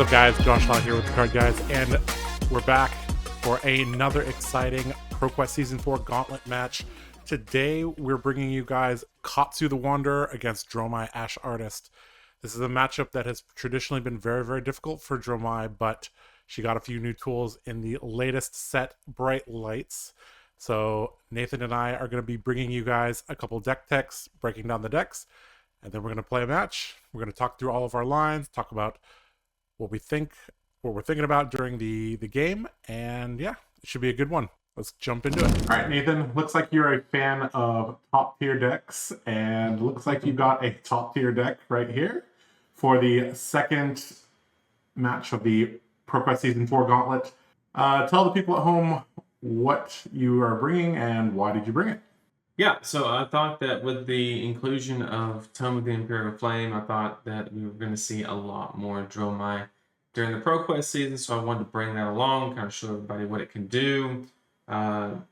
up, guys? Josh Law here with the Card Guyz, and we're back for another exciting ProQuest Season 4 Gauntlet match. Today, we're bringing you guys Katsu the Wanderer against Dromai Ash Artist. This is a matchup that has traditionally been very, very difficult for Dromai, but she got a few new tools in the latest set, Bright Lights. So Nathan and I are going to be bringing you guys a couple deck techs, breaking down the decks, and then we're going to play a match. We're going to talk through all of our lines, talk about what we're thinking about during the game, and yeah, it should be a good one. Let's jump into it. All right, Nathan, looks like you're a fan of top tier decks, and looks like you got a top tier deck right here for the second match of the ProQuest Season 4 Gauntlet. Tell the people at home what you are bringing and why did you bring it? Yeah, so I thought that with the inclusion of Tome of the Imperial Flame, I thought that we were going to see a lot more Dromai during the ProQuest season, so I wanted to bring that along, kind of show everybody what it can do, some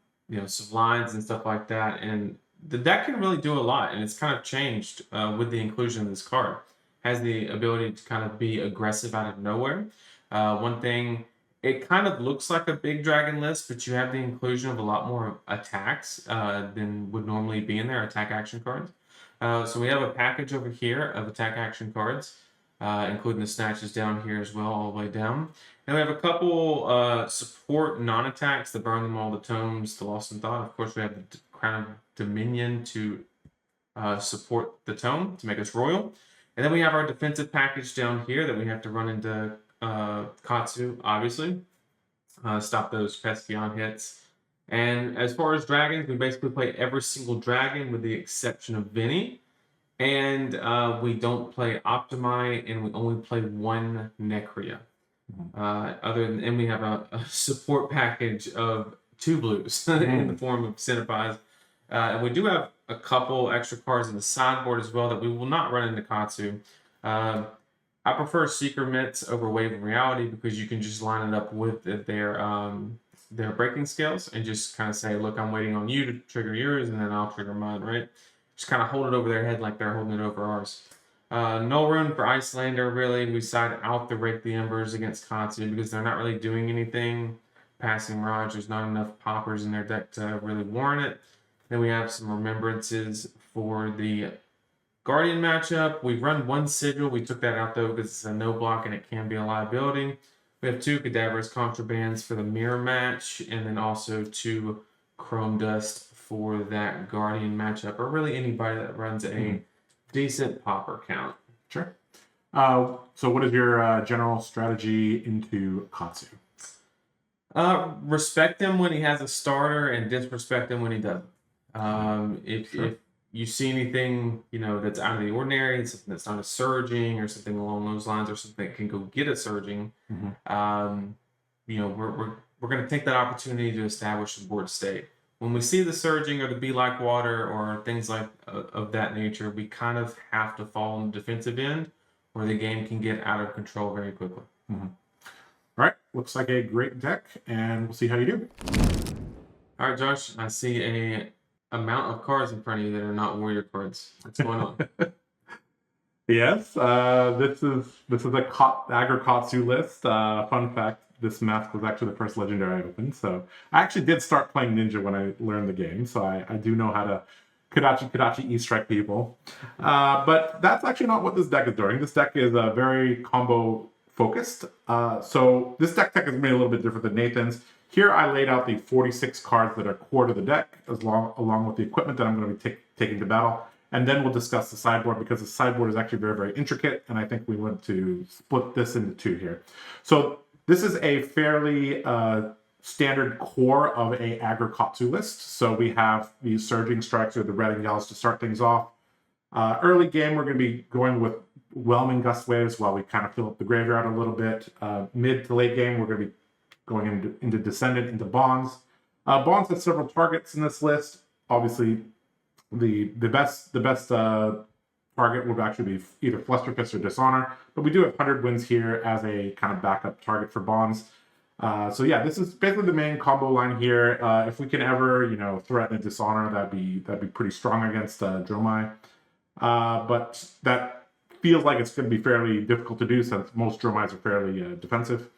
lines and stuff like that. And the deck can really do a lot, and it's kind of changed with the inclusion of this card. Has the ability to kind of be aggressive out of nowhere. One thing, it kind of looks like a big dragon list, but you have the inclusion of a lot more attacks than would normally be in there, attack action cards. So we have a package over here of attack action cards, including the snatches down here as well, all the way down. And we have a couple support non-attacks, the Burn Them All, the Tomes, the Lost in Thought. Of course, we have the Crown of Dominion to support the Tome, to make us royal. And then we have our defensive package down here that we have to run into Katsu, obviously, stop those pesky on hits. And as far as dragons, we basically play every single dragon with the exception of Vinny. And we don't play Optimi, and we only play one Necria. And we have a support package of 2 blues in the form of Centipede. And we do have a couple extra cards in the sideboard as well that we will not run into Katsu. I prefer Seeker Mints over Wave of Reality because you can just line it up with their breaking scales and just kind of say, look, I'm waiting on you to trigger yours, and then I'll trigger mine, right? Just kind of hold it over their head like they're holding it over ours. No rune for Icelander, really. We side out the Rake the Embers against Katsu because they're not really doing anything. Passing Mirage, there's not enough poppers in their deck to really warrant it. Then we have some Remembrances for the Guardian matchup. We run 1 Sigil. We took that out though because it's a no block and it can be a liability. We have 2 Cadaverous Contrabands for the Mirror match, and then also 2 Chrome Dust for that Guardian matchup, or really anybody that runs a decent popper count. Sure. So what is your general strategy into Katsu? Respect him when he has a starter and disrespect him when he doesn't. If you see anything, that's out of the ordinary, something that's not a surging or something along those lines, or something that can go get a surging, we're going to take that opportunity to establish a board state. When we see the surging or the Be Like Water or things like of that nature, we kind of have to fall on the defensive end, or the game can get out of control very quickly. All right, looks like a great deck, and we'll see how you do. All right, Josh, I see a amount of cards in front of you that are not warrior cards. What's going on? Yes, this is a Aggro Katsu list. Fun fact, this mask was actually the first legendary I opened. So I actually did start playing Ninja when I learned the game. So I do know how to Kodachi E-Strike people. But that's actually not what this deck is doing. This deck is very combo focused. So this deck tech is maybe a little bit different than Nathan's. Here I laid out the 46 cards that are core to the deck, along with the equipment that I'm going to be taking to battle. And then we'll discuss the sideboard, because the sideboard is actually very, very intricate, and I think we want to split this into 2 here. So this is a fairly standard core of a Aggro Katsu list. So we have these Surging Strikes or the red and yellows to start things off. Early game, we're going to be going with Whelming Gust Waves while we kind of fill up the graveyard a little bit. Mid to late game, we're going to be going into Descendant, into Bonds. Bonds have several targets in this list. Obviously, the best target would actually be either Flusterfist or Dishonor, but we do have 100 Winds here as a kind of backup target for Bonds. So yeah, this is basically the main combo line here. If we can ever, threaten a Dishonor, that'd be pretty strong against Dromai. But that feels like it's going to be fairly difficult to do since most Dromais are fairly defensive.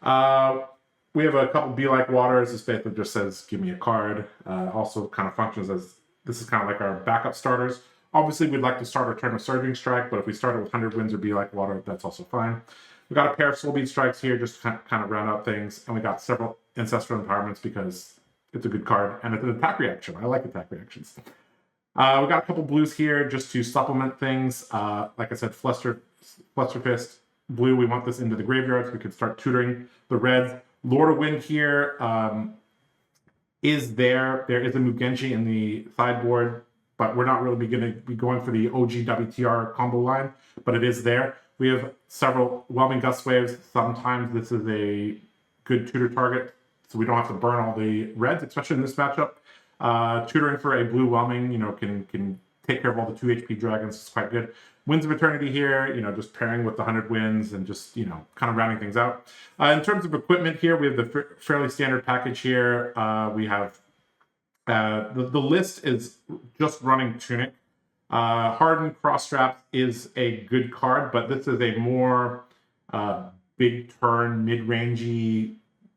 We have a couple Be Like Waters. This basically just says, give me a card. Also kind of functions as, this is kind of like our backup starters. Obviously, we'd like to start our turn with Surging Strike, but if we started with 100 Winds or Be Like Water, that's also fine. We got a pair of Soulbeat Strikes here, just to kind of round out things. And we got several Ancestral Empowerments because it's a good card. And it's an attack reaction. I like attack reactions. We got a couple blues here just to supplement things. Like I said, Fluster Fist. Blue, we want this into the graveyard so we can start tutoring the reds. Lord of Wind here is there. There is a Mugenji in the sideboard, but we're not really going to be going for the OG WTR combo line, but it is there. We have several Whelming Gust Waves. Sometimes this is a good tutor target, so we don't have to burn all the reds, especially in this matchup. Tutoring for a blue Whelming, can take care of all the 2 HP dragons. It's quite good. Winds of Eternity here, just pairing with the 100 Winds and just, kind of rounding things out. In terms of equipment here, we have the fairly standard package here. We have the list is just running Tunic. Hardened Cross Straps is a good card, but this is a more big turn, mid-rangey,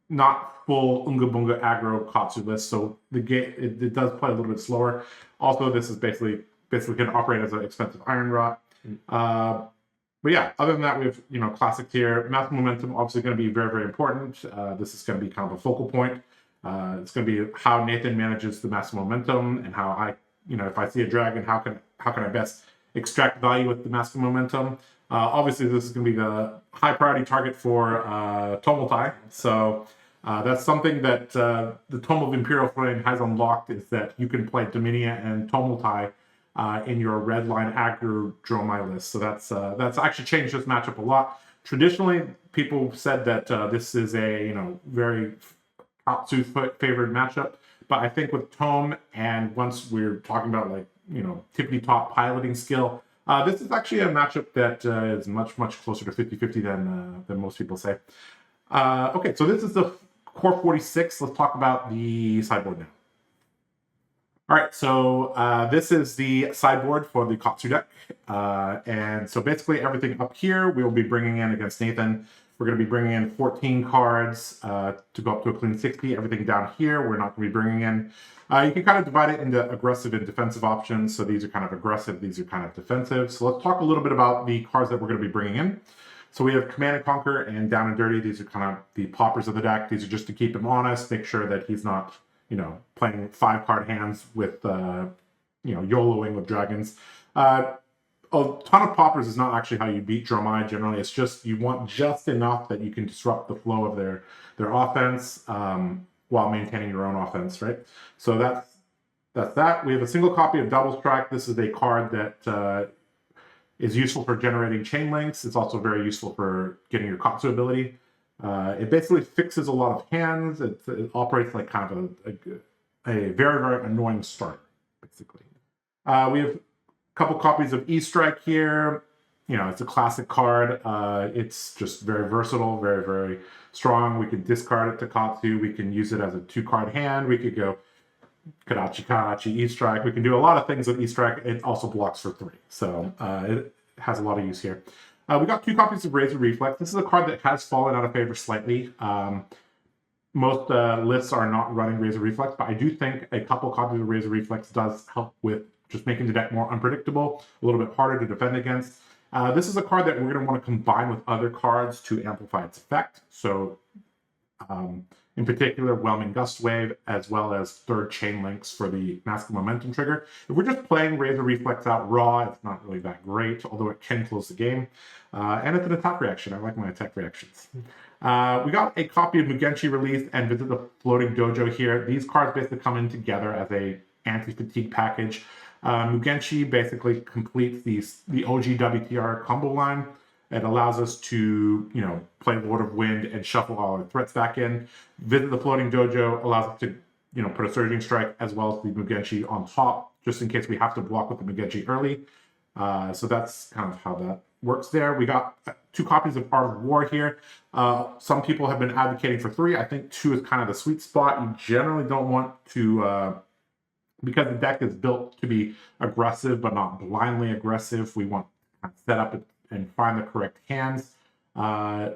not full Unga Bunga aggro Katsu list, so the game it does play a little bit slower. Also, this is basically going to operate as an expensive Iron Rot. But yeah, other than that, we have classic tier. Massive Momentum obviously going to be very, very important. This is going to be kind of a focal point. It's going to be how Nathan manages the Massive Momentum and how I, if I see a dragon, how can I best extract value with the Massive Momentum. Obviously, this is going to be the high priority target for Tumultai. So that's something that the Tome of Imperial Flame has unlocked, is that you can play Dominia and Tumultai in your red line aggro Dromai list. So that's actually changed this matchup a lot. Traditionally, people said that this is a very Katsu favored matchup, but I think with Tome, and once we're talking about tippity top piloting skill, this is actually a matchup that is much closer to 50-50 than most people say. Okay, so this is the core 46. Let's talk about the sideboard now. All right, so this is the sideboard for the Katsu deck. And so basically everything up here we'll be bringing in against Nathan. We're going to be bringing in 14 cards to go up to a clean 60. Everything down here we're not going to be bringing in. You can kind of divide it into aggressive and defensive options. So these are kind of aggressive, these are kind of defensive. So let's talk a little bit about the cards that we're going to be bringing in. So we have Command and Conquer and Down and Dirty. These are kind of the poppers of the deck. These are just to keep him honest, make sure that he's not playing 5-card hands with, YOLOing with dragons. A ton of poppers is not actually how you beat Dromai generally. It's just you want just enough that you can disrupt the flow of their offense while maintaining your own offense, right? So that's that. We have a single copy of Double Strike. This is a card that is useful for generating chain links. It's also very useful for getting your Katsu ability. It basically fixes a lot of hands. It operates like kind of a very, very annoying starter, basically. We have a couple copies of E-Strike here. It's a classic card. It's just very versatile, very, very strong. We can discard it to Katsu. We can use it as a 2-card hand. We could go Kadachi, E-Strike. We can do a lot of things with E-Strike. It also blocks for 3. So it has a lot of use here. We got 2 copies of Razor Reflex. This is a card that has fallen out of favor slightly. Most lists are not running Razor Reflex, but I do think a couple copies of Razor Reflex does help with just making the deck more unpredictable, a little bit harder to defend against. This is a card that we're going to want to combine with other cards to amplify its effect. So, in particular, Whelming Gust Wave, as well as 3rd Chain Links for the Massive Momentum trigger. If we're just playing Razor Reflex out raw, it's not really that great, although it can close the game. And it's an attack reaction. I like my attack reactions. We got a copy of Mugenshi Release and Visit the Floating Dojo here. These cards basically come in together as a anti-fatigue package. Mugenshi basically completes the OG WTR combo line. It allows us to, play Lord of Wind and shuffle all our threats back in. Visit the Floating Dojo allows us to, put a Surging Strike as well as the Mugenshi on top, just in case we have to block with the Mugenshi early. So that's kind of how that works there. We got 2 copies of Art of War here. Some people have been advocating for 3. I think 2 is kind of the sweet spot. You generally don't want to, because the deck is built to be aggressive, but not blindly aggressive. We want to set up and find the correct hands.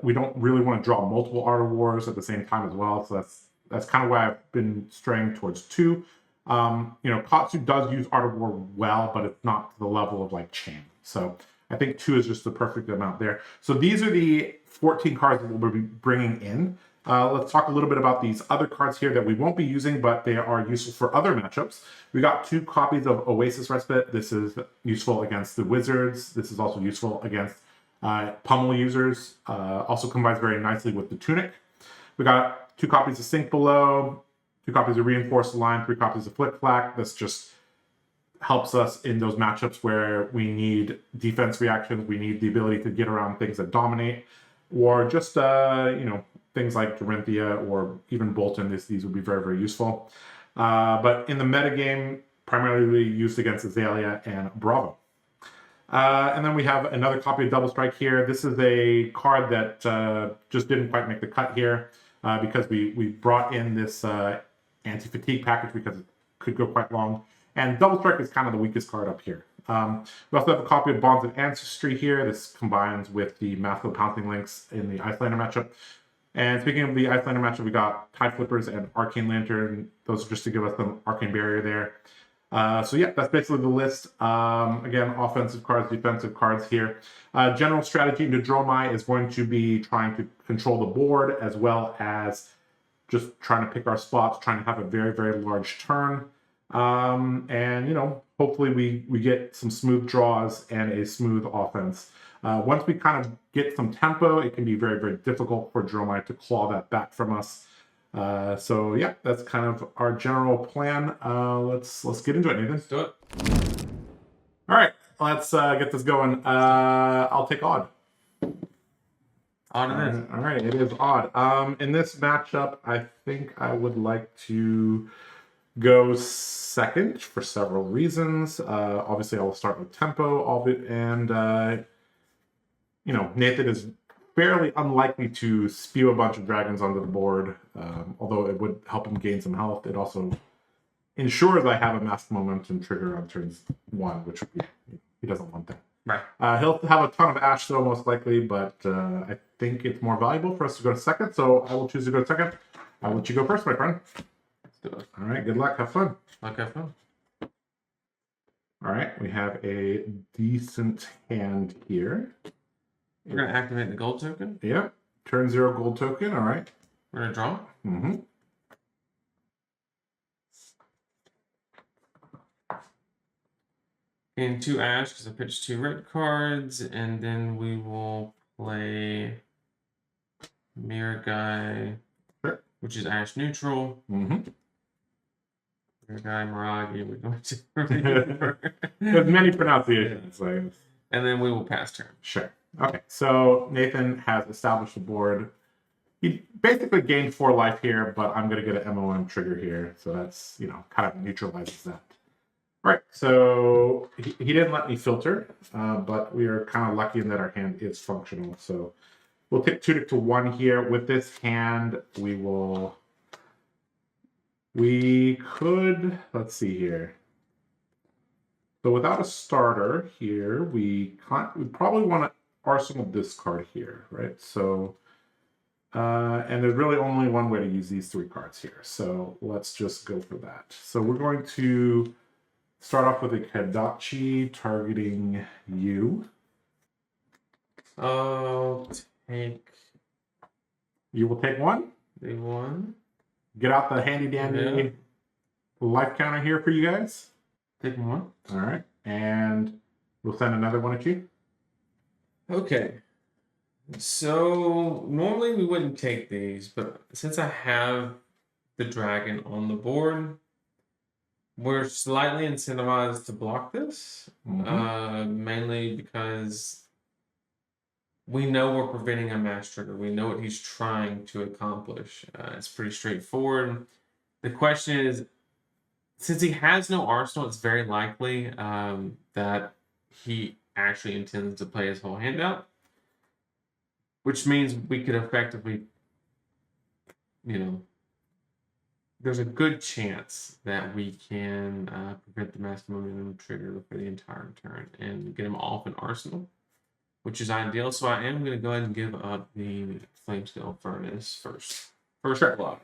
We don't really want to draw multiple Art of Wars at the same time as well, so that's kind of why I've been straying towards 2. Katsu does use Art of War well, but it's not to the level of like Chain. So I think 2 is just the perfect amount there. So these are the 14 cards that we'll be bringing in. Let's talk a little bit about these other cards here that we won't be using, but they are useful for other matchups. We got 2 copies of Oasis Respite. This is useful against the Wizards. This is also useful against Pummel users. Also combines very nicely with the Tunic. We got 2 copies of Sink Below, 2 copies of Reinforced Line, 3 copies of Flick Flack. This just helps us in those matchups where we need defense reactions, we need the ability to get around things that dominate, or just things like Dorinthia or even Bolton. These would be very, very useful. But in the metagame, primarily used against Azalea and Bravo. And then we have another copy of Double Strike here. This is a card that just didn't quite make the cut here because we brought in this anti-fatigue package because it could go quite long. And Double Strike is kind of the weakest card up here. We also have a copy of Bonds of Ancestry here. This combines with the Massive Pouncing Links in the Icelander matchup. And speaking of the Icelander matchup, we got Tide Flippers and Arcane Lantern. Those are just to give us some Arcane Barrier there. So yeah, that's basically the list. Again, offensive cards, defensive cards here. General strategy into Dromai is going to be trying to control the board as well as just trying to pick our spots, trying to have a very, very large turn. And hopefully we get some smooth draws and a smooth offense. Once we kind of get some tempo, it can be very, very difficult for Dromai to claw that back from us. So yeah, that's kind of our general plan. Let's get into it, Nathan. Let's do it. All right, let's get this going. I'll take Odd. Odd it is. All right, it is Odd. In this matchup, I think I would like to go second for several reasons. Obviously, I will start with tempo of it, and Nathan is fairly unlikely to spew a bunch of dragons onto the board, although it would help him gain some health. It also ensures I have a mass momentum trigger on turns 1, which he doesn't want that. Right. He'll have a ton of Ash, though, most likely, but I think it's more valuable for us to go to second, so I will choose to go second. I'll let you go first, my friend. Let's do it. All right, good luck. Have fun. Have fun. All right, we have a decent hand here. We're going to activate the gold token. Yep. Turn 0 gold token. All right. We're going to draw. Mm-hmm. Gain 2 Ash because I pitched 2 red cards, and then we will play Mirror Guy, Sure. which is Ash neutral. Mm-hmm. Mirror Guy, Miragi, we're going to remember. There's many pronunciations. Yeah. Like... And then we will pass turn. Sure. Okay, so Nathan has established the board. He basically gained 4 life here, but I'm going to get an MOM trigger here, so that's, kind of neutralizes that. All right, so he didn't let me filter, but we are kind of lucky in that our hand is functional. So we'll take Tunic to 1 here. With this hand, we could, let's see here. So without a starter here, we probably want to arsenal this card here, right? So, and there's really only one way to use these 3 cards here. So let's just go for that. So we're going to start off with a Kadachi targeting you. I'll take... You will take 1? The 1. Get out the handy dandy life counter here for you guys. Take 1. All right. And we'll send another one at you. Okay. So normally we wouldn't take these, but since I have the dragon on the board, we're slightly incentivized to block this, mainly because we know we're preventing a mass trigger. We know what he's trying to accomplish. It's pretty straightforward. The question is, since he has no arsenal, it's very likely that he actually intends to play his whole hand out, which means we could effectively, there's a good chance that we can prevent the mass momentum trigger for the entire turn and get him off an arsenal. which is ideal. So I am going to go ahead and give up the Flame Scale Furnace first. First Sure. block.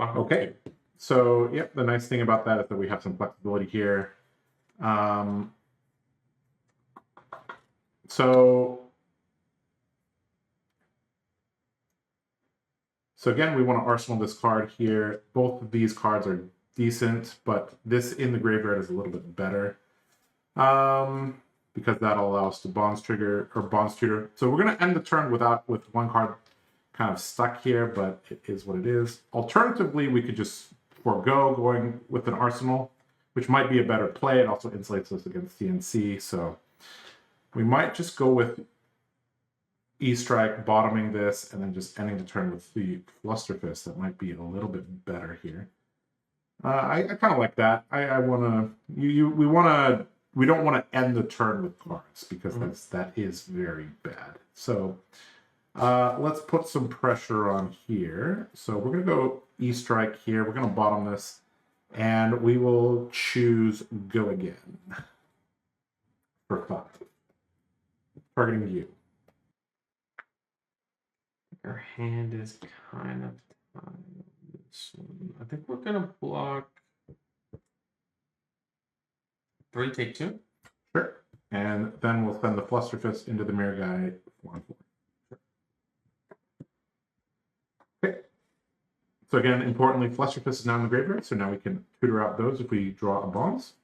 Okay. So, yep, the nice thing about that is that we have some flexibility here. So again, we want to arsenal this card here. Both of these cards are decent, but this in the graveyard is a little bit better. Because that'll allow us to Bonds Trigger or Bonds Tutor. So we're going to end the turn with one card kind of stuck here, but it is what it is. Alternatively, we could just forego going with an arsenal, which might be a better play. It also insulates us against CNC, so we might just go with E-Strike, bottoming this, and then just ending the turn with the Flusterfist. That might be a little bit better here. I kind of like that. I want to. We don't want to end the turn with cards because that is very bad. So let's put some pressure on here. So we're going to go E-Strike here. We're going to bottom this, and we will choose Go Again for 5. Targeting you. Our hand is kind of tied on this one. I think we're going to block 3, take 2. Sure. And then we'll send the Flusterfist into the Mirror Guy 4/4. Okay. So again, importantly, Flusterfist is now in the graveyard, so now we can tutor out those if we draw a Bonds.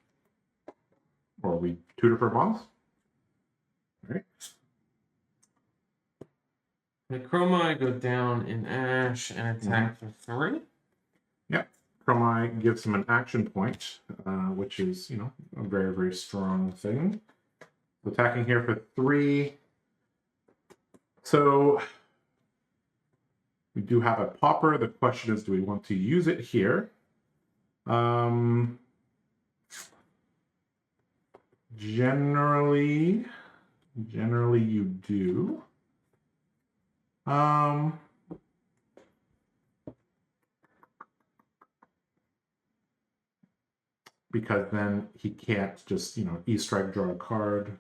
Or we tutor for Bonds. All right. The Dromai go down in Ash and attack for 3. Yep. Dromai gives him an action point, which is, a very, very strong thing. Attacking here for 3. So we do have a popper. The question is, do we want to use it here? Generally you do. Because then he can't just, E-Strike, draw a card.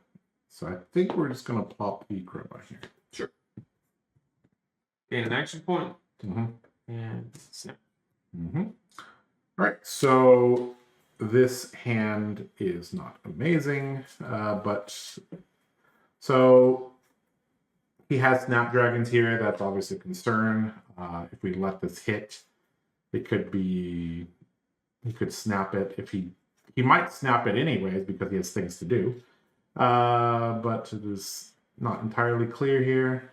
So I think we're just going to pop the Dromai here. Sure. Gain an action point. Mm-hmm. And snap. Mm-hmm. All right, so this hand is not amazing, but so he has Snapdragons here. That's obviously a concern. If we let this hit, it could be, he could snap it. If he might snap it anyways because he has things to do, but it is not entirely clear here.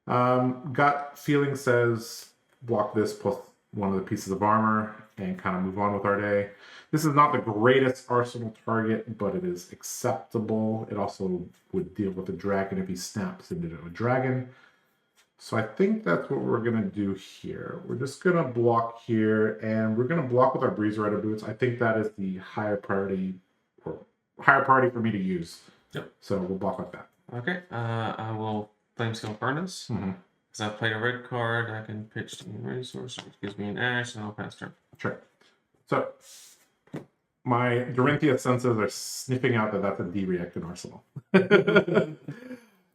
Gut feeling says block this plus one of the pieces of armor and kind of move on with our day. This is not the greatest arsenal target, but it is acceptable. It also would deal with a dragon if he snaps into a dragon. So I think that's what we're going to do here. We're just going to block here, and we're going to block with our Breeze Rider Boots. I think that is the higher priority for me to use. Yep. So we'll block like that. Okay. I will Flame Scale Furnace. Because I've played a red card, I can pitch to a resource, which gives me an Ash, and I'll pass turn. Sure. So my Dorinthia senses are sniffing out that that's a D-react in Arsenal.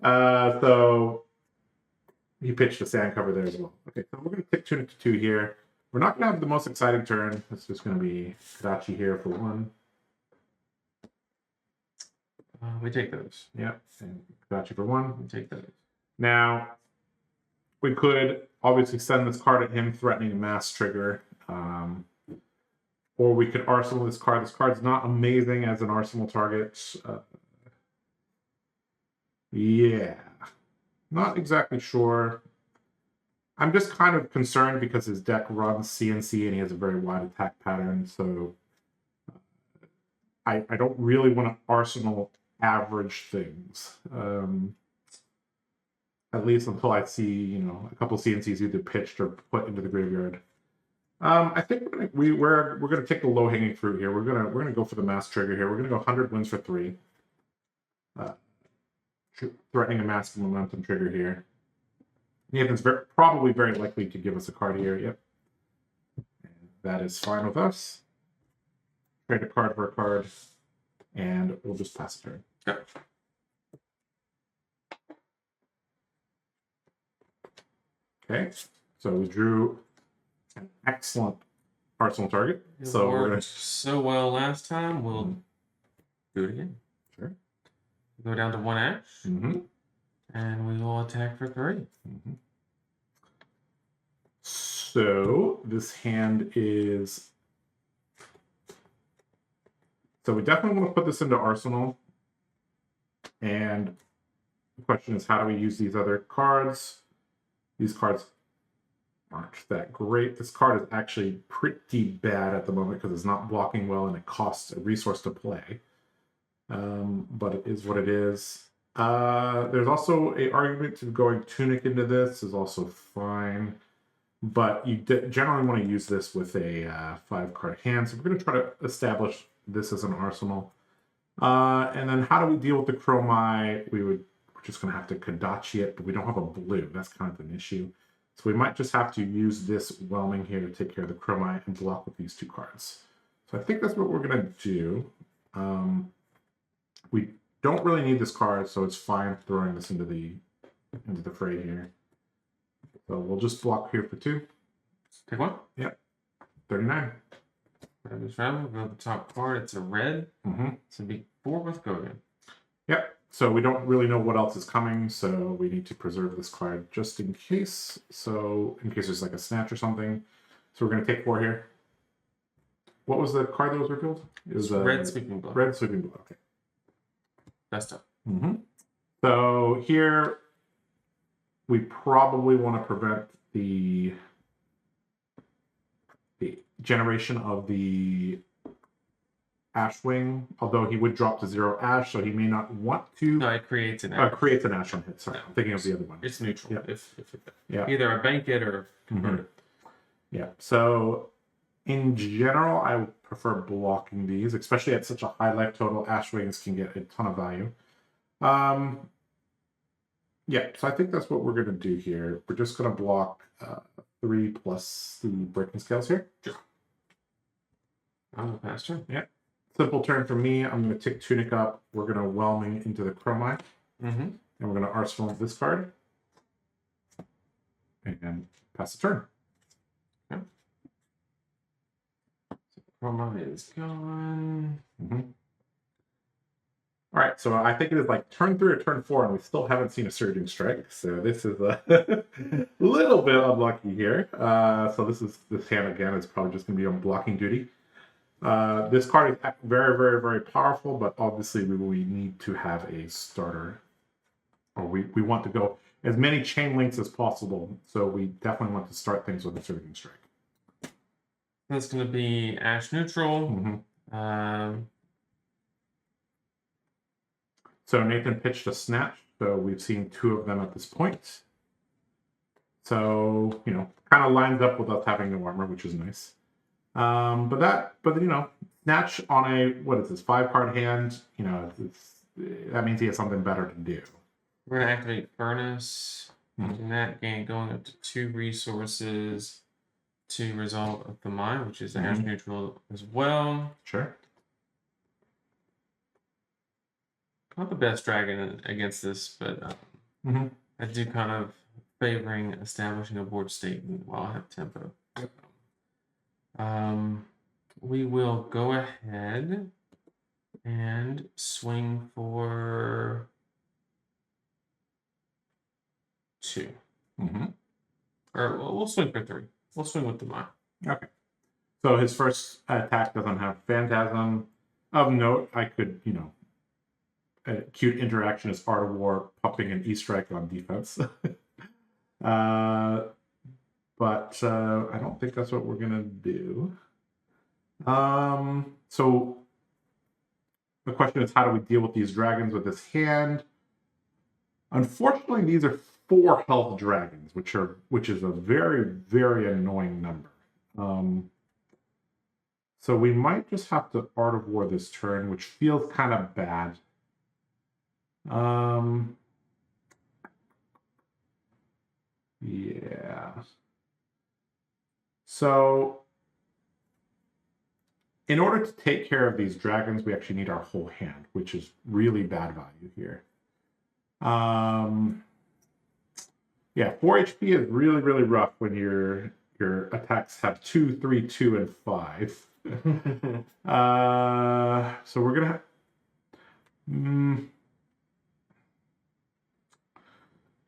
So he pitched a sand cover there as well. Okay, so we're going to tick 2 to 2 here. We're not going to have the most exciting turn. It's just going to be Kadachi here for 1. We take those. Yep, and Kadachi for 1. We take those. Now, we could obviously send this card at him, threatening a mass trigger. Or we could arsenal this card. This card's not amazing as an arsenal target. Yeah. Not exactly sure. I'm just kind of concerned because his deck runs CNC and he has a very wide attack pattern. So I don't really want to arsenal average things. At least until I see, a couple CNCs either pitched or put into the graveyard. I think we're gonna take the low hanging fruit here. We're gonna go for the mass trigger here. We're gonna go 100 wins for 3. Threatening a massive momentum trigger here. Nathan's probably very likely to give us a card here. Yep, and that is fine with us. Trade a card for a card, and we'll just pass a turn. Yep. Okay, so we drew an excellent arsenal target. It So we're worked gonna so well last time. We'll Mhm. do it again. Sure. Go down to 1 ash, Mm-hmm. and we will attack for 3. Mm-hmm. So this hand is. So we definitely want to put this into arsenal. And the question is, how do we use these other cards? These cards aren't that great. This card is actually pretty bad at the moment because it's not blocking well and it costs a resource to play. But it is what it is. There's also an argument to going Tunic into this is also fine. But you generally want to use this with a 5-card hand. So we're going to try to establish this as an arsenal. And then how do we deal with the Dromai? We're just going to have to Kodachi it, but we don't have a blue. That's kind of an issue. So we might just have to use this whelming here to take care of the Dromai and block with these 2 cards. So I think that's what we're going to do. We don't really need this card, so it's fine throwing this into the fray here. So we'll just block here for 2. Take 1. Yep. 39. Grab this round. We'll go to the top card. It's a red. Mm-hmm. So it'd be 4 with Gogan. Yep. So we don't really know what else is coming, so we need to preserve this card just in case. So in case there's like a snatch or something. So we're going to take 4 here. What was the card that was revealed? It was Red Sweeping Blow. Red Sweeping Blow. Okay. Best up. Mm-hmm. So here we probably want to prevent the generation of the Ashwing, although he would drop to 0 ash, so he may not want to. No, it creates an ash. Creates an ash on hit. Sorry, No. I'm thinking of the other one. It's neutral. Yeah. If Yeah. either a bank it or convert it. Yeah. So in general, I would prefer blocking these, especially at such a high life total. Ashwings can get a ton of value. Yeah, so I think that's what we're going to do here. We're just going to block 3 plus the breaking scales here. Sure. I'm a pass turn. Yeah. Simple turn for me. I'm going to tick Tunic up. We're going to whelming into the Dromai. Mm-hmm. And we're going to arsenal this card. And pass the turn. Okay. So Dromai is gone. Mm-hmm. All right, so I think it is like turn 3 or turn 4, and we still haven't seen a Surging Strike. So this is a little bit unlucky here. So this hand again is probably just going to be on blocking duty. This card is very, very, very powerful, but obviously we need to have a starter, or we want to go as many chain links as possible. So we definitely want to start things with a Surging Strike. That's going to be ash neutral. Mm-hmm. So Nathan pitched a snatch, so we've seen 2 of them at this point. So, kind of lines up with us having no armor, which is nice. But snatch on a, what is this, 5-card hand, that means he has something better to do. We're going to activate Furnace. Mhm. In that game, going up to 2 resources to Resolve of the Mind, which is ash neutral as well. Sure. Not the best dragon against this, but I do kind of favoring establishing a board state while I have tempo. We will go ahead and swing for 2. Or we'll swing for 3. We'll swing with the mind. Okay. So his first attack doesn't have Phantasm. Of note, I could, a cute interaction is Art of War pumping an E-Strike on defense. But I don't think that's what we're going to do. So the question is, how do we deal with these dragons with this hand? Unfortunately, these are 4 health dragons, which is a very, very annoying number. So we might just have to Art of War this turn, which feels kind of bad. Yeah. So in order to take care of these dragons, we actually need our whole hand, which is really bad value here. Yeah, 4 HP is really, really rough when your attacks have 2, 3, 2, and 5. So we're gonna.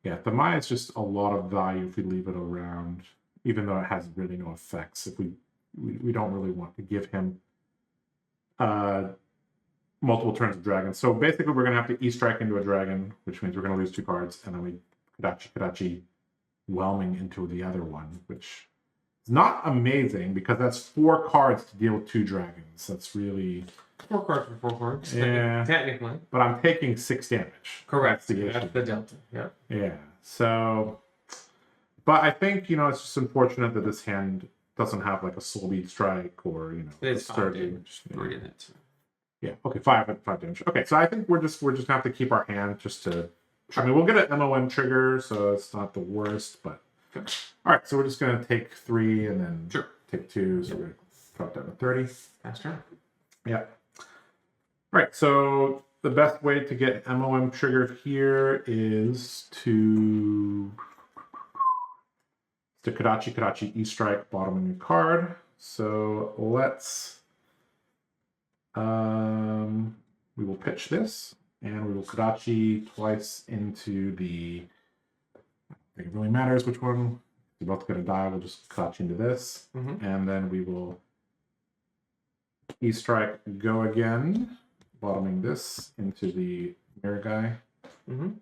Yeah, Thamai is just a lot of value if we leave it around, even though it has really no effects. If we don't really want to give him multiple turns of dragon. So basically, we're gonna have to E-strike into a dragon, which means we're gonna lose 2 cards, and then we Kadachi whelming into the other one, which is not amazing because that's 4 cards to deal with 2 dragons. That's really 4 cards for 4 cards. Yeah. Technically. But I'm taking 6 damage. Correct. That's the issue. That's the delta. Yeah. Yeah. So, but I think it's just unfortunate that this hand doesn't have like a soul beat strike or It's a 5 damage. 3 in it. Yeah. Okay. 5 damage. Okay. So I think we're just gonna have to keep our hand just to. I mean, we'll get an MOM trigger, so it's not the worst. But Sure. All right. So we're just gonna take 3 and then Sure. take 2. So we're gonna drop down to 30. That's right. Yeah. All right. So the best way to get MOM triggered here is to Kadachi E-strike bottoming your card. So let's we will pitch this and we will Kadachi twice into the I think it really matters which one. You're both gonna die, we'll just Kadachi into this. And then we will E-strike go again, bottoming this into the mirror guy. So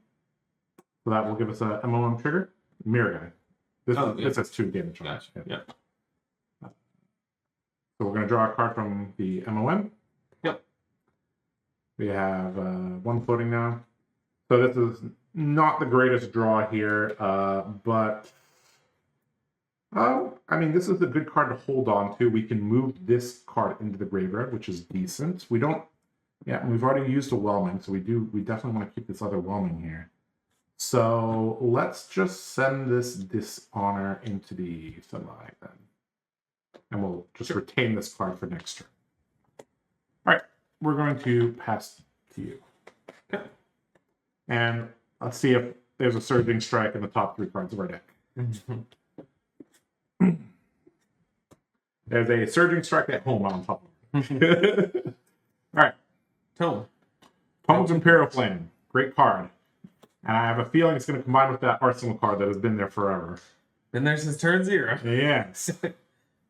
that will give us a MOM trigger. Mirror guy. This has 2 damage on it. Gotcha. Yeah. So we're going to draw a card from the MOM. Yep. We have 1 floating now. So this is not the greatest draw here, but I mean, this is a good card to hold on to. We can move this card into the graveyard, which is decent. We don't. Yeah, we've already used a whelming, so we definitely want to keep this other whelming here. So let's just send this dishonor into the Thamai then. And we'll just retain this card for next turn. All right, we're going to pass to you. Okay. And let's see if there's a Surging Strike in the top 3 cards of our deck. There's a Surging Strike at home on top of it. All right. Tome of Imperial Flame. Great card. And I have a feeling it's going to combine with that Arsenal card that has been there forever. Been there since turn 0. Yes.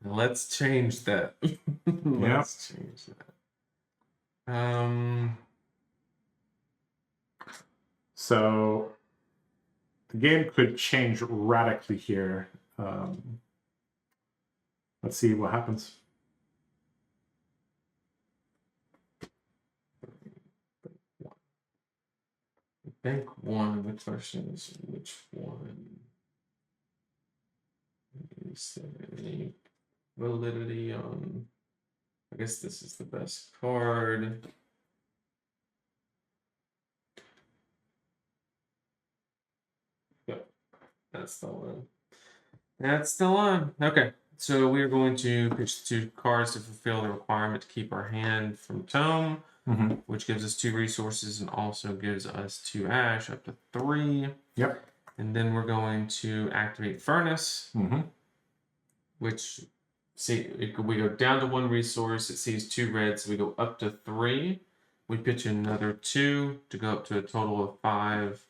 Let's change that. Let's change that. So the game could change radically here. Let's see what happens. I think one of the questions, which one is there any validity on? I guess this is the best card. Yep, that's the one. That's the one. Okay, so we are going to pitch 2 cards to fulfill the requirement to keep our hand from Tome. Which gives us 2 resources and also gives us 2 ash up to 3. Yep. And then we're going to activate Furnace, which we go down to 1 resource. It sees 2 reds, so we go up to 3. We pitch another 2 to go up to a total of 5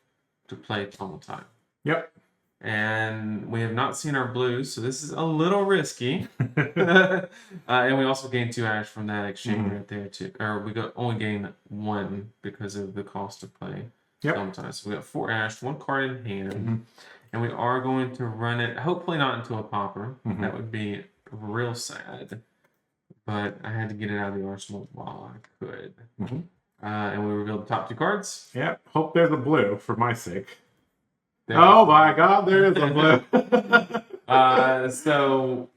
to play Tunnel Time. Yep. And we have not seen our blues, so this is a little risky. And we also gain 2 ash from that exchange right there too. Or we only gain 1 because of the cost to play. Yep. So we got 4 ash, 1 card in hand, and we are going to run it. Hopefully not into a popper. That would be real sad. But I had to get it out of the arsenal while I could. And we revealed the top 2 cards. Yep. Hope there's a blue for my sake. Oh my God, there is a blue. So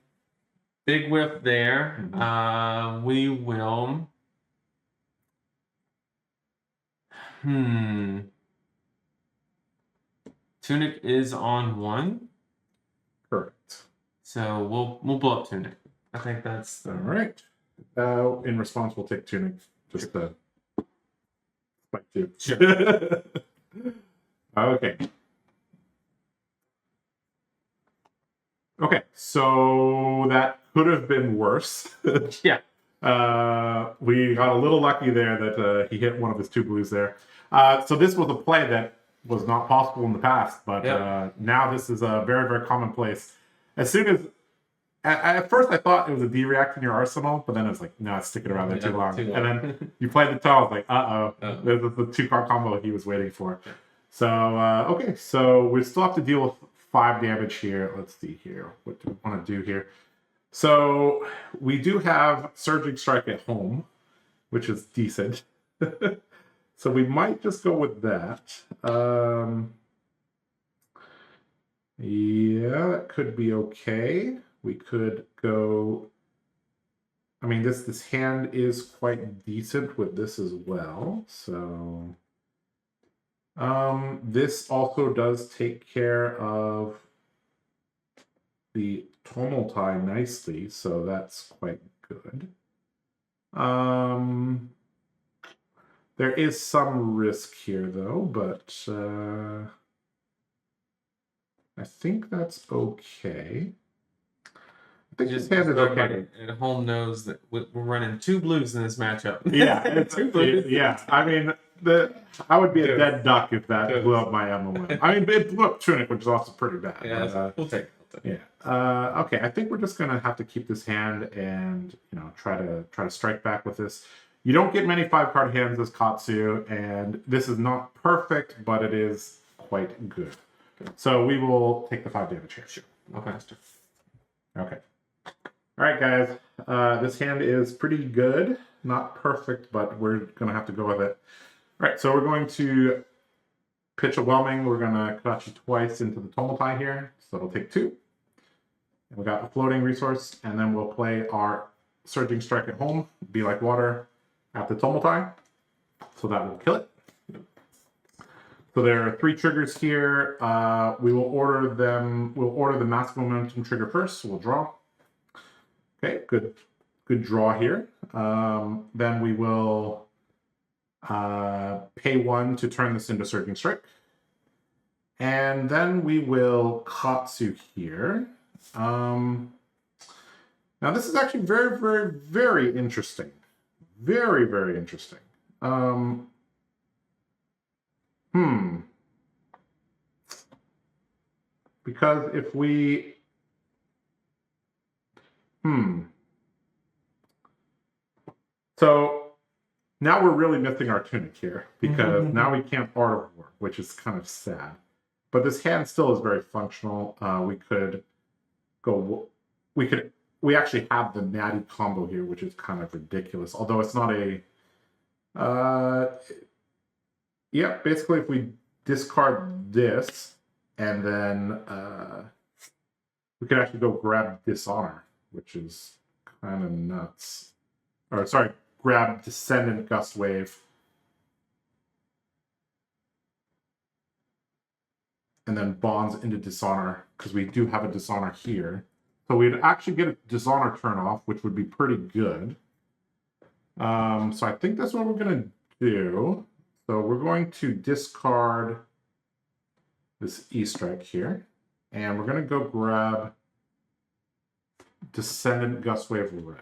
big whiff there. We will. Tunic is on 1. Correct. So we'll blow up Tunic. I think that's all right. In response, we'll take Tunic just to spike 2. Sure. Okay. Okay, so that could have been worse. Yeah. We got a little lucky there that he hit one of his 2 blues there. So this was a play that was not possible in the past, but Yep. now this is a very, very commonplace. As soon as at first I thought it was a D-react in your arsenal, but then it's like, no, it's sticking around there too long. too And long. then you played the toe. I was like, Uh-oh. This is the 2-card combo he was waiting for. Yeah. So okay, so we still have to deal with 5 damage here. Let's see here. What do we want to do here? So we do have Surging Strike at home, which is decent. So we might just go with that. Yeah, that could be okay. We could go. I mean, this hand is quite decent with this as well. So this also does take care of the Tumultai nicely, so that's quite good. There is some risk here though, but I think that's okay. I think this hand is okay. At home knows that we're running 2 blues in this matchup. Yeah, 2 blues. yeah. I mean, I would be a dead duck if that blew up my MOM. I mean, it blew up Tunic, which is also pretty bad. Yeah, but, we'll take it. Yeah. Okay. I think we're just gonna have to keep this hand and try to strike back with this. You don't get many 5-card hands as Katsu, and this is not perfect, but it is quite good. So we will take the 5 damage here. Sure. No faster. Okay. All right, guys. This hand is pretty good. Not perfect, but we're gonna have to go with it. All right. So we're going to pitch a Whelming. We're gonna Katsu twice into the Tumultai here, so it'll take 2. And we got a floating resource, and then we'll play our Surging Strike at home, Be Like Water, at the Tumultai. So that will kill it. So there are 3 triggers here. We will order them. We'll order the Massive Momentum trigger first. So we'll draw. Okay, good draw here. Then we will pay 1 to turn this into Surging Strike. And then we will Katsu here. Now this is actually very, very, very interesting. Very, very interesting. Because if we so now we're really missing our Tunic here, because now we can't Art of War, which is kind of sad. But this hand still is very functional. We actually have the Natty combo here, which is kind of ridiculous. Although it's not a yeah, basically if we discard this and then we could actually go grab Dishonor, which is kind of nuts. Or sorry, grab Descendant Gust Wave. And then bonds into Dishonor, because we do have a Dishonor here. So we'd actually get a Dishonor turn off, which would be pretty good. So I think that's what we're going to do. So we're going to discard this E-Strike here. And we're going to go grab Descendant Gust Wave Red.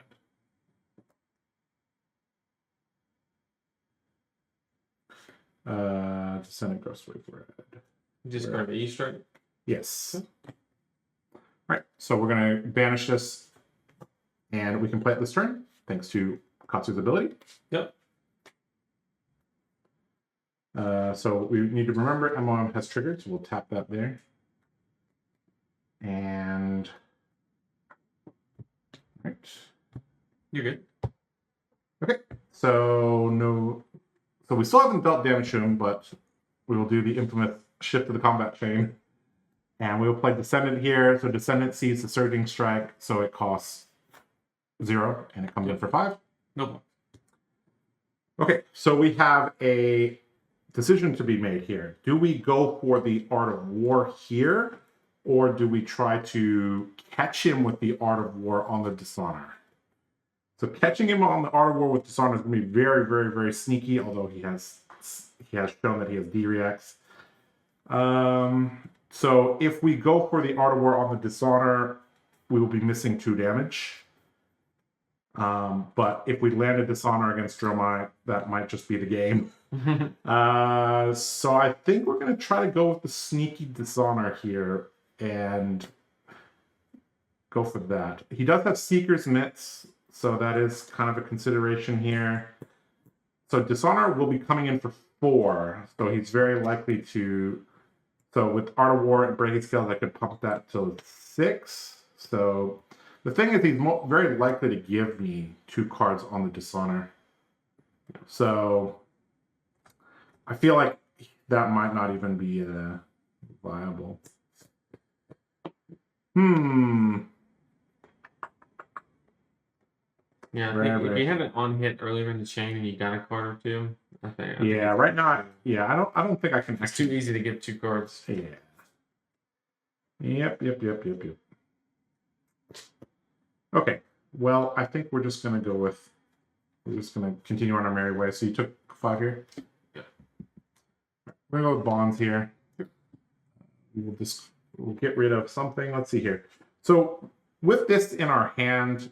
Descendant Gust Wave Red. Discard the E-Strike? Yes. All right, so we're going to banish this, and we can play it this turn, thanks to Katsu's ability. Yep. So we need to remember MOM has triggered, so we'll tap that there. And right. You're good. Okay, so we still haven't dealt damage to him, but we will do the infamous shift to the combat chain. And we will play Descendant here. So Descendant sees the Surging Strike, so it costs 0, and it comes in for 5. Nope. Okay, so we have a decision to be made here. Do we go for the Art of War here, or do we try to catch him with the Art of War on the Dishonor? So catching him on the Art of War with Dishonor is going to be very, very, very sneaky, although he has shown that he has D-reacts. So if we go for the Art of War on the Dishonor, we will be missing 2 damage. But if we land a Dishonor against Dromai, that might just be the game. So I think we're going to try to go with the sneaky Dishonor here and go for that. He does have Seeker's Mitts, so that is kind of a consideration here. So Dishonor will be coming in for 4, so he's very likely to... So with Art of War and Breaking Scales, I could pump that to 6. So the thing is, he's very likely to give me 2 cards on the Dishonor. So I feel like that might not even be viable. Yeah, I think if you had an on hit earlier in the chain and you got a card or 2, I think right now, I don't think I can. It's too easy to get 2 cards. Yeah. Yep. Okay. Well, I think we're just gonna go with. We're just gonna continue on our merry way. So you took 5 here. Yeah. We're gonna go with bonds here. We'll get rid of something. Let's see here. So with this in our hand.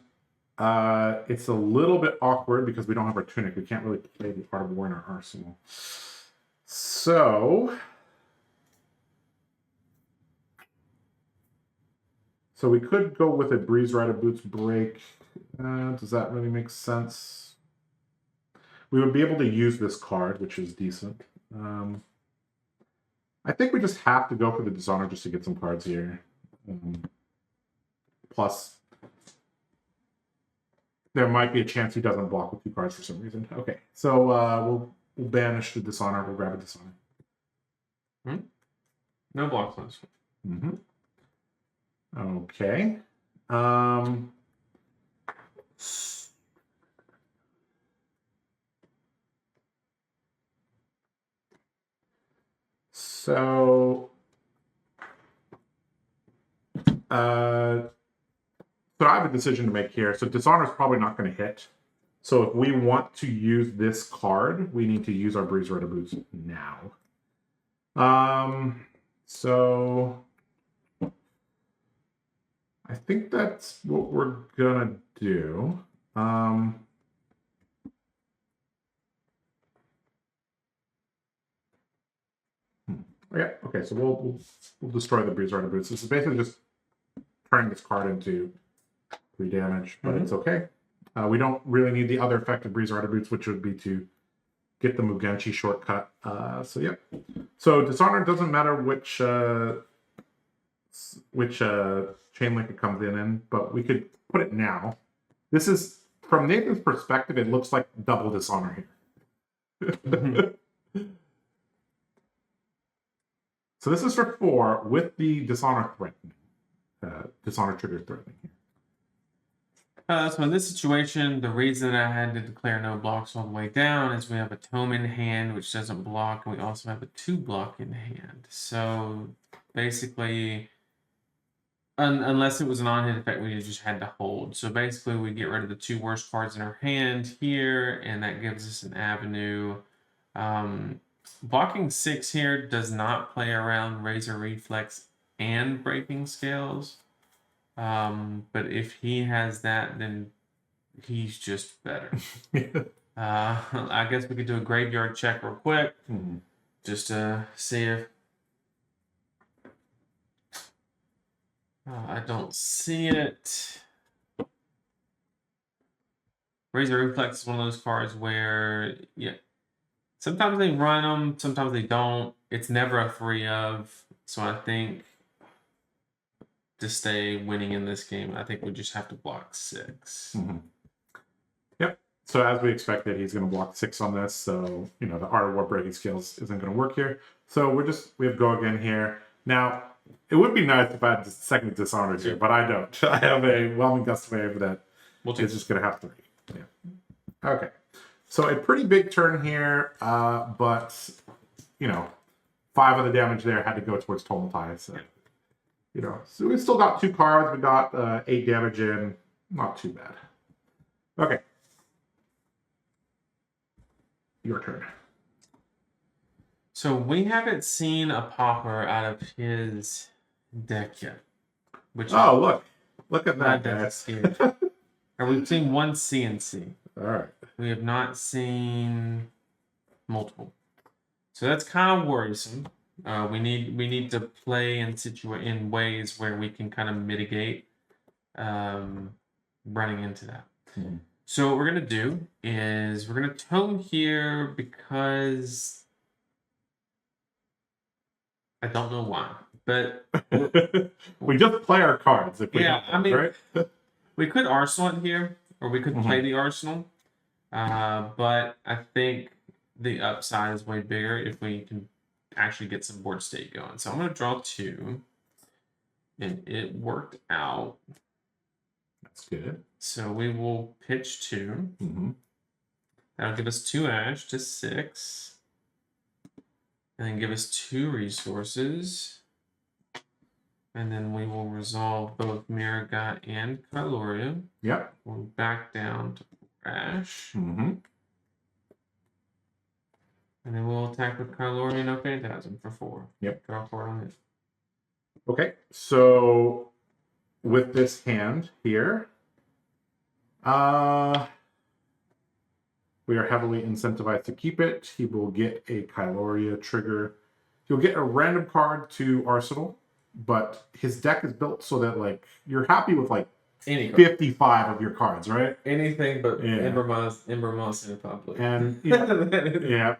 It's a little bit awkward because we don't have our tunic. We can't really play the Art of War in our arsenal. So we could go with a Breeze Rider Boots break. Does that really make sense? We would be able to use this card, which is decent. I think we just have to go for the Dishonor just to get some cards here. Plus, there might be a chance he doesn't block with 2 cards for some reason. Okay, so we'll banish the Dishonor. We'll grab a Dishonor. No blocks on this one. Okay. So I have a decision to make here. So Dishonor is probably not going to hit. So if we want to use this card, we need to use our Breeze Rider Boots now. So I think that's what we're gonna do. Yeah. Okay. So we'll destroy the Breeze Rider Boots. This is basically just turning this card into 3 damage, but it's okay. We don't really need the other effect of Breeze Rider Boots, which would be to get the Mugenshi shortcut. So yep. So Dishonor doesn't matter which chain link it comes in, but we could put it now. This is, from Nathan's perspective, it looks like double Dishonor here. So this is for 4 with the Dishonor threatening. Dishonor trigger threatening here. So in this situation, the reason I had to declare no blocks all the way down is we have a tome in hand, which doesn't block, and we also have a 2 block in hand. So basically, unless it was an on-hit effect, we just had to hold. So basically, we get rid of the 2 worst cards in our hand here, and that gives us an avenue. Blocking 6 here does not play around Razor Reflex and Breaking Scales. But if he has that, then he's just better. I guess we could do a graveyard check real quick, just to see if... I don't see it. Razor Reflex is one of those cards where, sometimes they run them, sometimes they don't. It's never a free of. So I think to stay winning in this game, I think we just have to block 6. Yep. So as we expected, he's going to block 6 on this. So, the Art of War Breaking Skills isn't going to work here. So we have go again here. Now, it would be nice if I had the second Dishonor here, but I don't. I have a Whelming Gust Wave that is just going to have 3. Yeah. Okay. So a pretty big turn here, but, 5 of the damage there had to go towards Tumultai. So, so we still got 2 cards. We got 8 damage in. Not too bad. Okay. Your turn. So we haven't seen a Pauper out of his deck yet. Oh, look. Look at That that, does guys. scare. We've seen one CNC. All right. We have not seen multiple. So that's kind of worrisome. We need to play in ways where we can kind of mitigate running into that. Mm-hmm. So what we're gonna do is we're gonna tome here because I don't know why, but we just play our cards if we yeah, have them, right? we could arsenal it here, or we could Mm-hmm. play the arsenal. But I think the upside is way bigger if we can actually get some board state going. So I'm gonna draw 2, and it worked out. That's good. So we will pitch 2. Mm-hmm. That'll give us 2 ash to 6. And then give us 2 resources. And then we will resolve both Miraga and Kyloria. Yep. We'll back down to ash. Mm-hmm. And then we'll attack with Kyloria no Phantasm for 4. Yep. Draw 4 on it. Okay, so with this hand here, we are heavily incentivized to keep it. He will get a Kyloria trigger. He'll get a random card to Arsenal, but his deck is built so that like you're happy with like Any card. 55 of your cards, right? Anything but Yeah. Ember Moss in public. And yeah.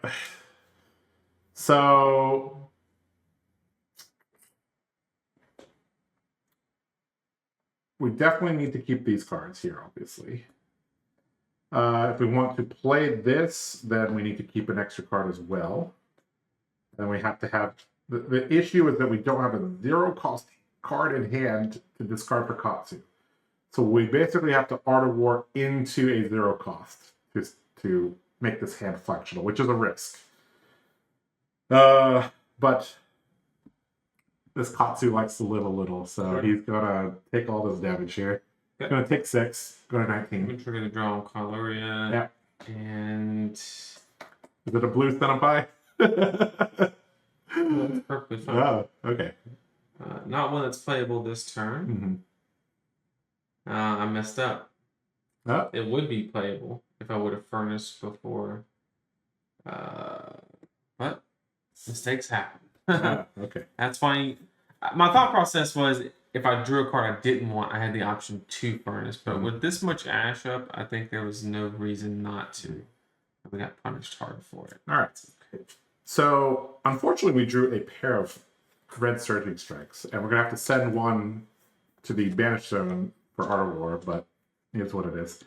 So we definitely need to keep these cards here, obviously. If we want to play this, then we need to keep an extra card as well. Then we have to have... The issue is that we don't have a 0 cost card in hand to discard for Katsu. So we basically have to Art of War into a 0 cost to make this hand functional, which is a risk. But this Katsu likes to live a little, so Sure. He's gonna take all this damage here. Okay. Gonna take 6, go to I'm 19. gonna trigger the draw on Kyloria. Yeah. And Is it a blue Centipie? that's perfectly fine. Oh, okay. Not one that's playable this turn. Mm-hmm. I messed up. Oh. It would be playable if I would have furnace before. But mistakes happen. Okay. That's fine. My thought process was if I drew a card I didn't want, I had the option to furnace. But with this much ash up, I think there was no reason not to. We got punished hard for it. All right. So, unfortunately, we drew a pair of red Surging Strikes, and we're gonna have to send one to the Banished Zone for Art of War, but it's what it is.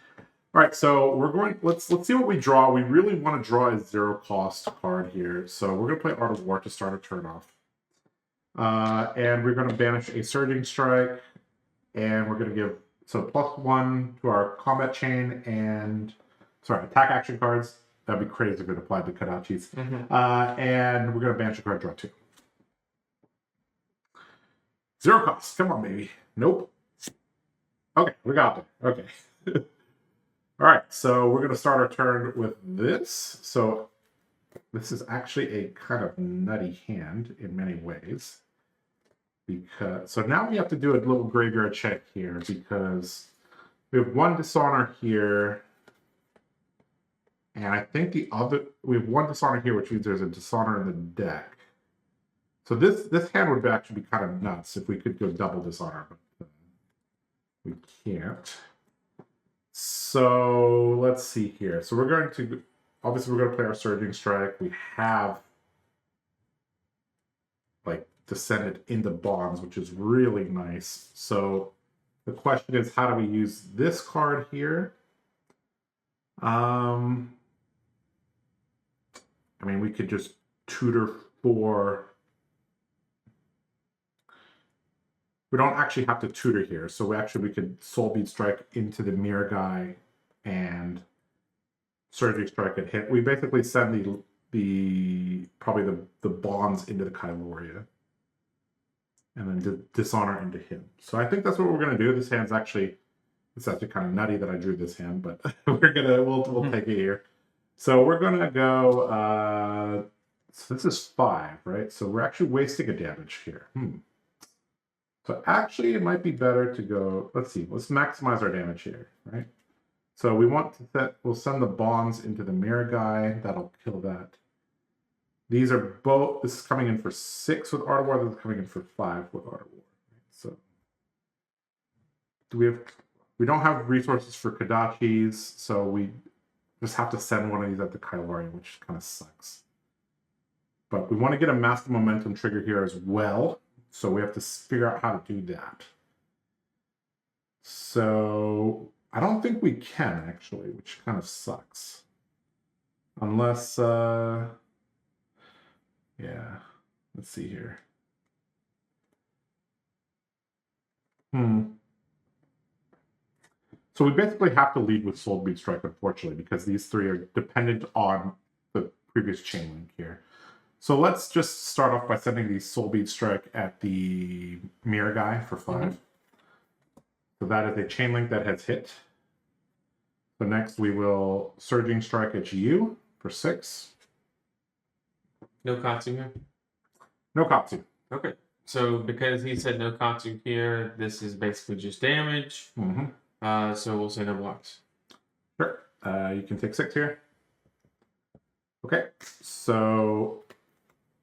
All right, so we're going. Let's see what we draw. We really want to draw a 0 cost card here, so we're gonna play Art of War to start our turn off, and we're gonna banish a Surging Strike, and we're gonna give +1 to our combat chain and attack action cards. That'd be crazy if it applied to Kadachis. Mm-hmm. And we're gonna banish a card, draw 2. 0 cost. Come on, baby. Nope. Okay, we got it. Okay. All right, so we're gonna start our turn with this. So this is actually a kind of nutty hand in many ways. So now we have to do a little graveyard check here because we have 1 Dishonor here. And I think we have 1 Dishonor here, which means there's a Dishonor in the deck. So this hand would actually be kind of nuts if we could go double Dishonor, but we can't. So let's see here. So we're going to play our Surging Strike. We have like Descendant into Bonds, which is really nice. So the question is, how do we use this card here? I mean, we could just tutor for... We don't actually have to tutor here, so we could Soulbeat Strike into the Mirror Guy and Surging Strike at hit. We basically send probably the bonds into the Kyloria and then Dishonor into him. So I think that's what we're gonna do. This hand's actually kind of nutty that I drew this hand, but we'll take it here. So we're gonna go. So this is 5, right? So we're actually wasting a damage here. So actually, it might be better to go. Let's see. Let's maximize our damage here, right? So we want to set. We'll send the bonds into the mirror guy. That'll kill that. These are both. This is coming in for 6 with Art of War. This is coming in for 5 with Art of War. So do we have? We don't have resources for Kodachis, so we just have to send one of these at the Kylarian, which kind of sucks. But we want to get a Master Momentum trigger here as well. So we have to figure out how to do that. So I don't think we can, actually, which kind of sucks. Unless, yeah, let's see here. So we basically have to lead with Soul Beat Strike, unfortunately, because these 3 are dependent on the previous chain link here. So let's just start off by sending the Soul Beat Strike at the mirror guy for 5. So that is a chain link that has hit. So next we will Surging Strike at you for 6. No Katsu here? No Katsu. Okay. So because he said no Katsu here, this is basically just damage. So we'll say no blocks. Sure. You can take 6 here. Okay. So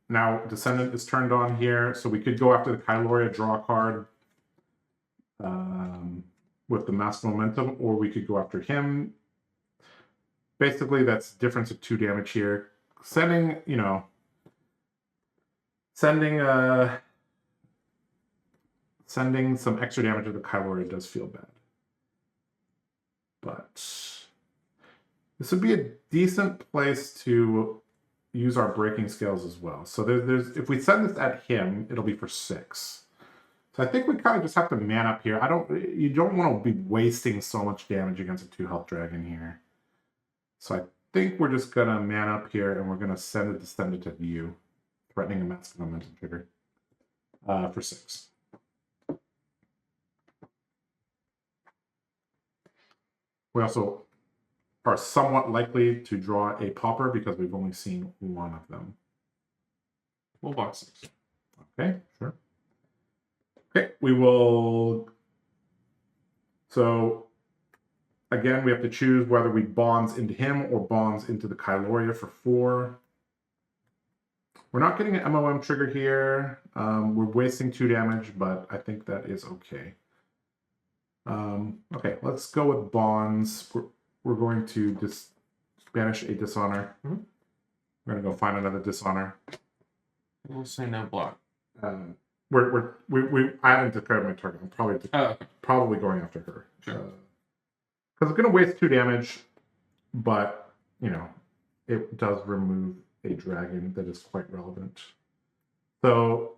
now Descendant is turned on here. So we could go after the Kyloria, draw a card with the Master Momentum, or we could go after him. Basically, that's difference of 2 damage here. Sending, you know, sending some extra damage to the Kyloria does feel bad. But this would be a decent place to use our breaking scales as well. So there's if we send this at him, it'll be for 6. So I think we kind of just have to man up here. You don't want to be wasting so much damage against a 2 health dragon here. So I think we're just gonna man up here and we're gonna send a Descendant at you, threatening a Master Momentum trigger for 6. We also are somewhat likely to draw a Pauper because we've only seen 1 of them. We'll box 6. Okay, sure. Okay, we will. So again, we have to choose whether we bonds into him or bonds into the Kyloria for 4. We're not getting an MOM trigger here. We're wasting 2 damage, but I think that is okay. Okay, let's go with bonds. We're going to just banish a dishonor. We're going to go find another dishonor. We'll say no block. I haven't declared my target. I'm probably going after her. Sure. Because it's going to waste 2 damage, but you know, it does remove a dragon that is quite relevant. So,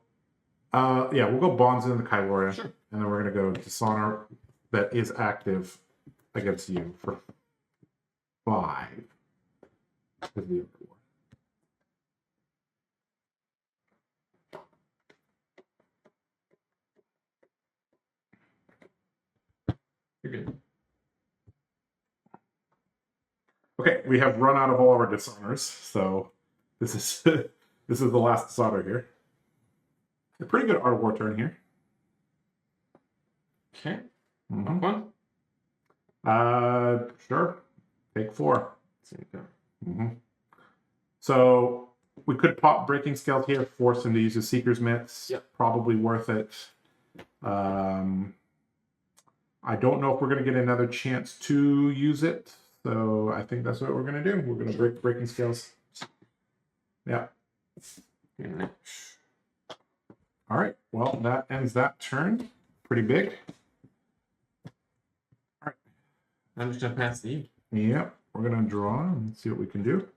yeah, we'll go bonds into the Kyloria, sure. And then we're going to go dishonor that is active against you for 5. You're good. Okay, we have run out of all of our dishonors, so this is this is the last dishonor here. A pretty good Art of War turn here. Okay. One. Sure. Take 4. So we could pop breaking scales here, force him to use his Seeker's Mitts. Yep. Probably worth it. I don't know if we're going to get another chance to use it, so I think that's what we're going to do. We're going to break breaking scales. Yeah. All right. Well, that ends that turn. Pretty big. All right. I'm just going to pass to you. Yep. We're going to draw and see what we can do.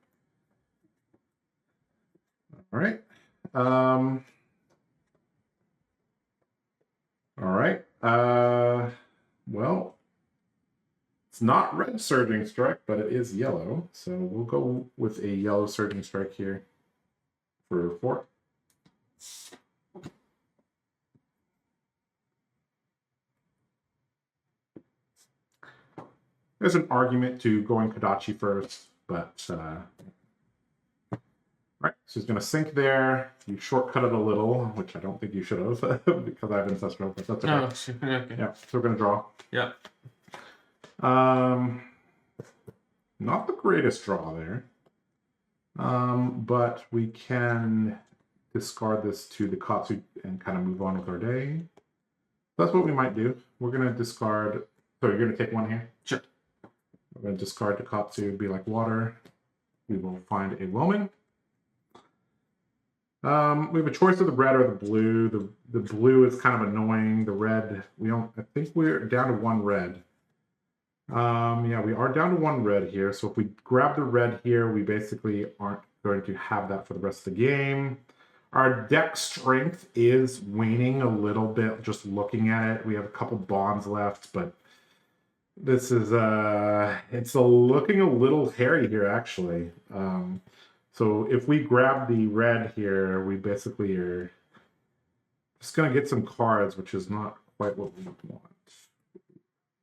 All right. All right. Well, it's not red Surging Strike, but it is yellow. So we'll go with a yellow Surging Strike here for 4. There's an argument to going Kodachi first, but all right. So he's going to sink there. You shortcut it a little, which I don't think you should have because I have Ancestral, but that's okay. Oh, sure. Okay. Yeah, so we're going to draw. Yeah. Not the greatest draw there. But we can discard this to the Katsu and kind of move on with our day. That's what we might do. We're going to discard. So you're going to take one here? Sure. We're going to discard the Katsu, be like water. We will find a Whelming. We have a choice of the red or the blue. The blue is kind of annoying. The red, we don't. I think we're down to one red. Yeah, we are down to one red here. So if we grab the red here, we basically aren't going to have that for the rest of the game. Our deck strength is waning a little bit just looking at it. We have a couple bonds left, but this is it's looking a little hairy here actually. So if we grab the red here, we basically are just going to get some cards, which is not quite what we want.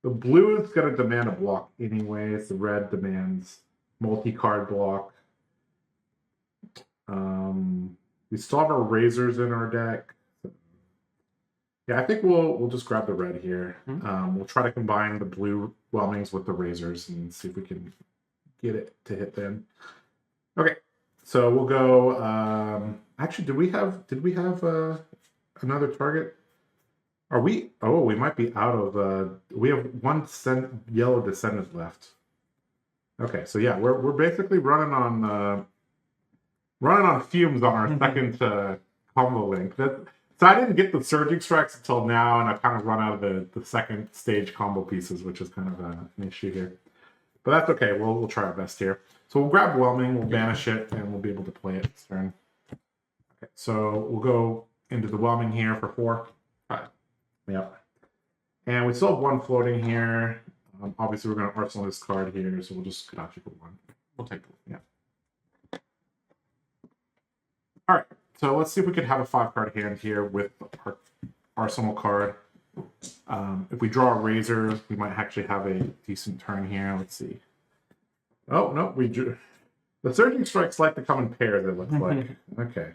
The blue is going to demand a block anyways. The red demands multi-card block. We still have our razors in our deck. Yeah, I think we'll just grab the red here. We'll try to combine the blue Whelmings with the razors and see if we can get it to hit them. Okay, so we'll go. Actually, did we have another target? Are we? Oh, we might be out of. We have one yellow descendant left. Okay, so yeah, we're basically running on fumes on our second combo link. So I didn't get the surging strikes until now, and I kind of run out of the second stage combo pieces, which is kind of an issue here. But that's okay. We'll try our best here. So we'll grab Whelming, we'll banish it, and we'll be able to play it this turn. Okay, so we'll go into the Whelming here for 4. 5. Yep. And we still have one floating here. Obviously, we're going to arsenal this card here, so we'll just cut you for 1. We'll take it. Yeah. All right. So let's see if we could have a 5-card hand here with our arsenal card. If we draw a razor, we might actually have a decent turn here. Let's see. Oh, no. We drew. The surging strikes like to come in pairs, it looks like. Okay.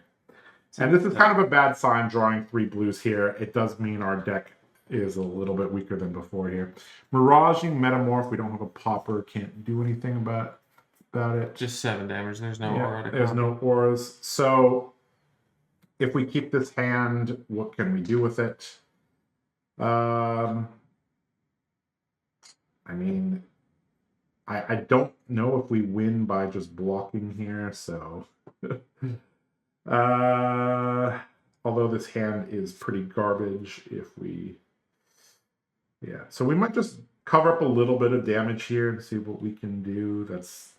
And this is kind of a bad sign, drawing 3 blues here. It does mean our deck is a little bit weaker than before here. Miraging Metamorph, we don't have a popper, can't do anything about it. Just 7 damage. There's no aura. There's no auras. So if we keep this hand, what can we do with it? I mean, I don't know if we win by just blocking here, so... although this hand is pretty garbage if we... Yeah, so we might just cover up a little bit of damage here and see what we can do. That's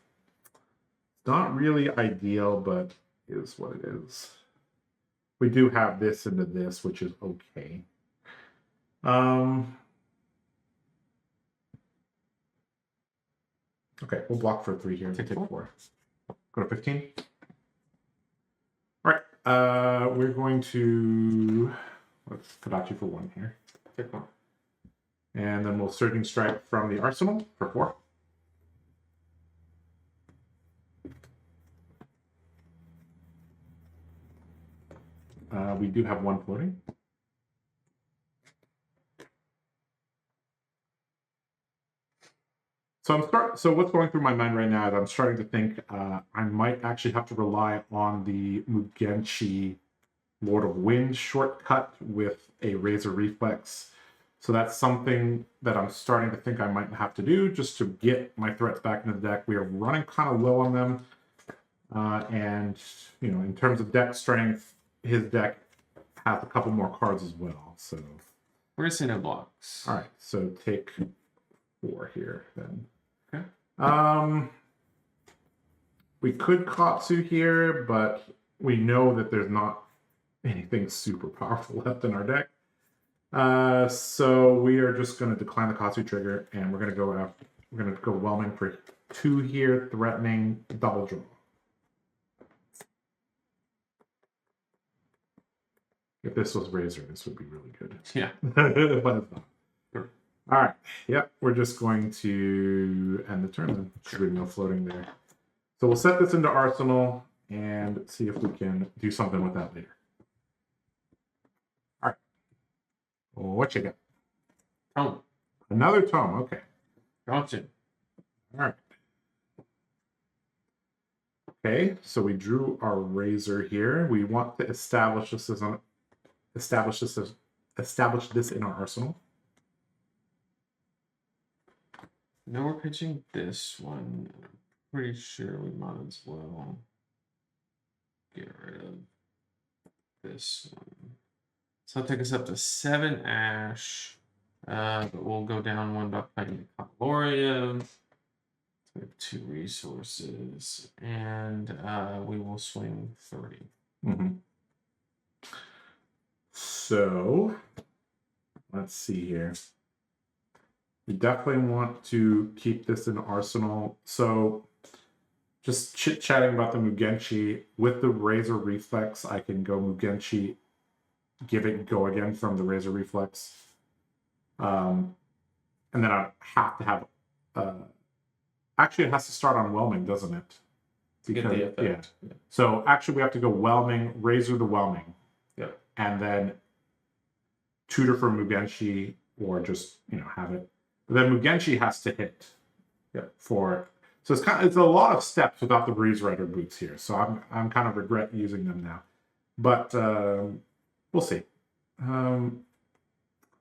not really ideal, but is what it is. We do have this into this, which is okay. Okay, we'll block for 3 here and take 4. Go to 15. All right, we're going to... Let's Kadachi for 1 here. Take 1. And then we'll Surging Strike from the arsenal for 4. We do have 1 floating. So what's going through my mind right now is I'm starting to think I might actually have to rely on the Mugenshi Lord of Wind shortcut with a Razor Reflex. So that's something that I'm starting to think I might have to do just to get my threats back into the deck. We are running kind of low on them. And, you know, in terms of deck strength, his deck has a couple more cards as well. So we're going to see no blocks. All right, so take 4 here then. Okay. We could Katsu here, but we know that there's not anything super powerful left in our deck. So we are just going to decline the Katsu trigger, and we're going to go after. We're going to go Whelming for 2 here, threatening double draw. If this was Razor, this would be really good. Yeah. But it's not. Sure. All right. Yep. We're just going to end the turn then. Sure. No floating there. So we'll set this into Arsenal, and see if we can do something with that later. All right. What you got? Tome. Another tome. Okay. Gotcha. All right. Okay, so we drew our razor here. We want to establish this in our arsenal. No, we're pitching this one. I'm pretty sure we might as well get rid of this one. So it'll take us up to 7 ash. But we'll go down one by playing the Colorium. We have 2 resources, and we will swing 30. Mm-hmm. So let's see here. We definitely want to keep this in arsenal. So just chit-chatting about the Mugenshi. With the Razor Reflex, I can go Mugenshi, give it go again from the Razor Reflex. And then I have to have... actually, it has to start on Whelming, doesn't it? Because, get the effect. Yeah. So actually, we have to go Whelming, Razor the Whelming. Yep. And then tutor for Mugenshi, or just, have it. But then Mugenshi has to hit. Yep. So it's a lot of steps without the Breeze Rider boots here. So I'm kind of regret using them now. But we'll see.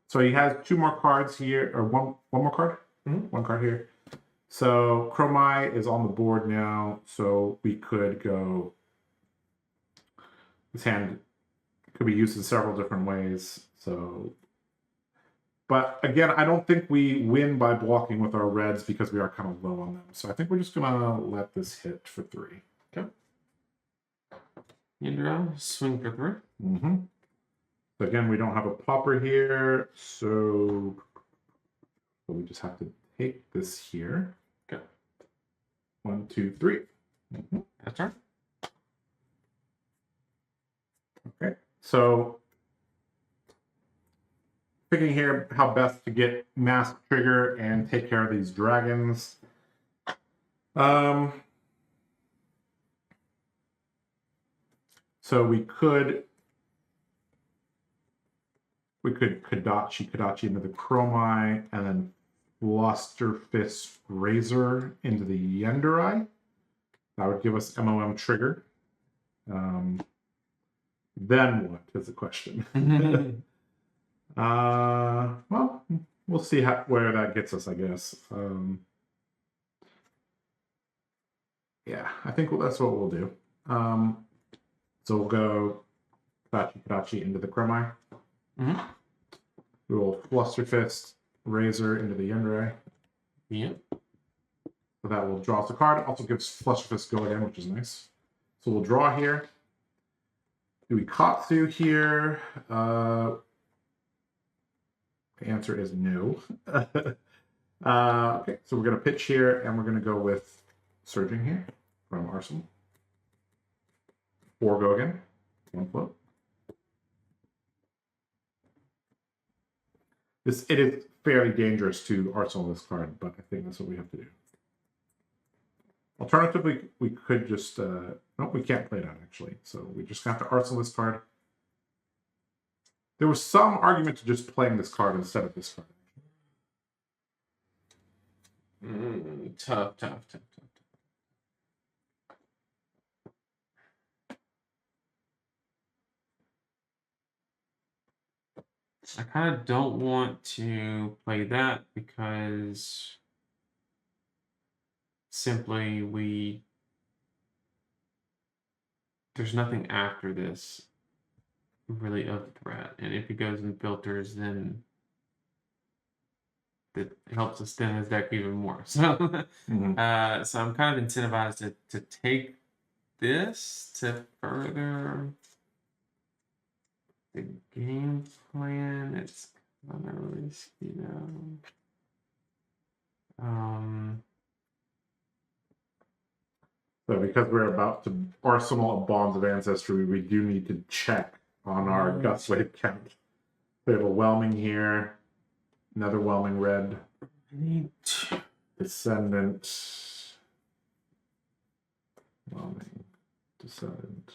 So he has 2 more cards here, or one more card? Mm-hmm. 1 card here. So Dromai is on the board now, so we could go... This hand could be used in several different ways. So, but again, I don't think we win by blocking with our reds because we are kind of low on them. So I think we're just gonna let this hit for 3. Okay. Indra, swing for 3. Mm-hmm. So again, we don't have a popper here, so we just have to take this here. Okay. 1, 2, 3. Mm-hmm. That's right. Okay. So picking here how best to get Mask Trigger and take care of these dragons. So we could Kadachi into the Dromai, and then Flusterfist Razor into the Yendurai. That would give us MOM trigger. Then what is the question? Well, we'll see where that gets us, I guess. Yeah, I think that's what we'll do. So we'll go Kadachi into the Dromai. Mm-hmm. We will Flusterfist Razor into the Yendurai. Yep. So that will draw us a card. Also gives Flusterfist go again, which is nice. So we'll draw here. Do we Katsu here? The answer is no. Okay, so we're going to pitch here, and we're going to go with Surging here from Arsenal. 4 go again. 1 float. It is fairly dangerous to Arsenal this card, but I think that's what we have to do. Alternatively, we could just... nope, we can't play it out, actually. So we just have to Arsenal this card. There was some argument to just playing this card instead of this card. Tough. I kind of don't want to play that because simply there's nothing after this really of threat, and if he goes and filters, then that helps us thin his deck even more. So, so I'm kind of incentivized to take this to further the game plan. It's kind of risky though. So because we're about to Arsenal of Bonds of Ancestry, we do need to check on our Guts Wave count. We have a Whelming here, another Whelming red. I need Descendant. Whelming. Descendant.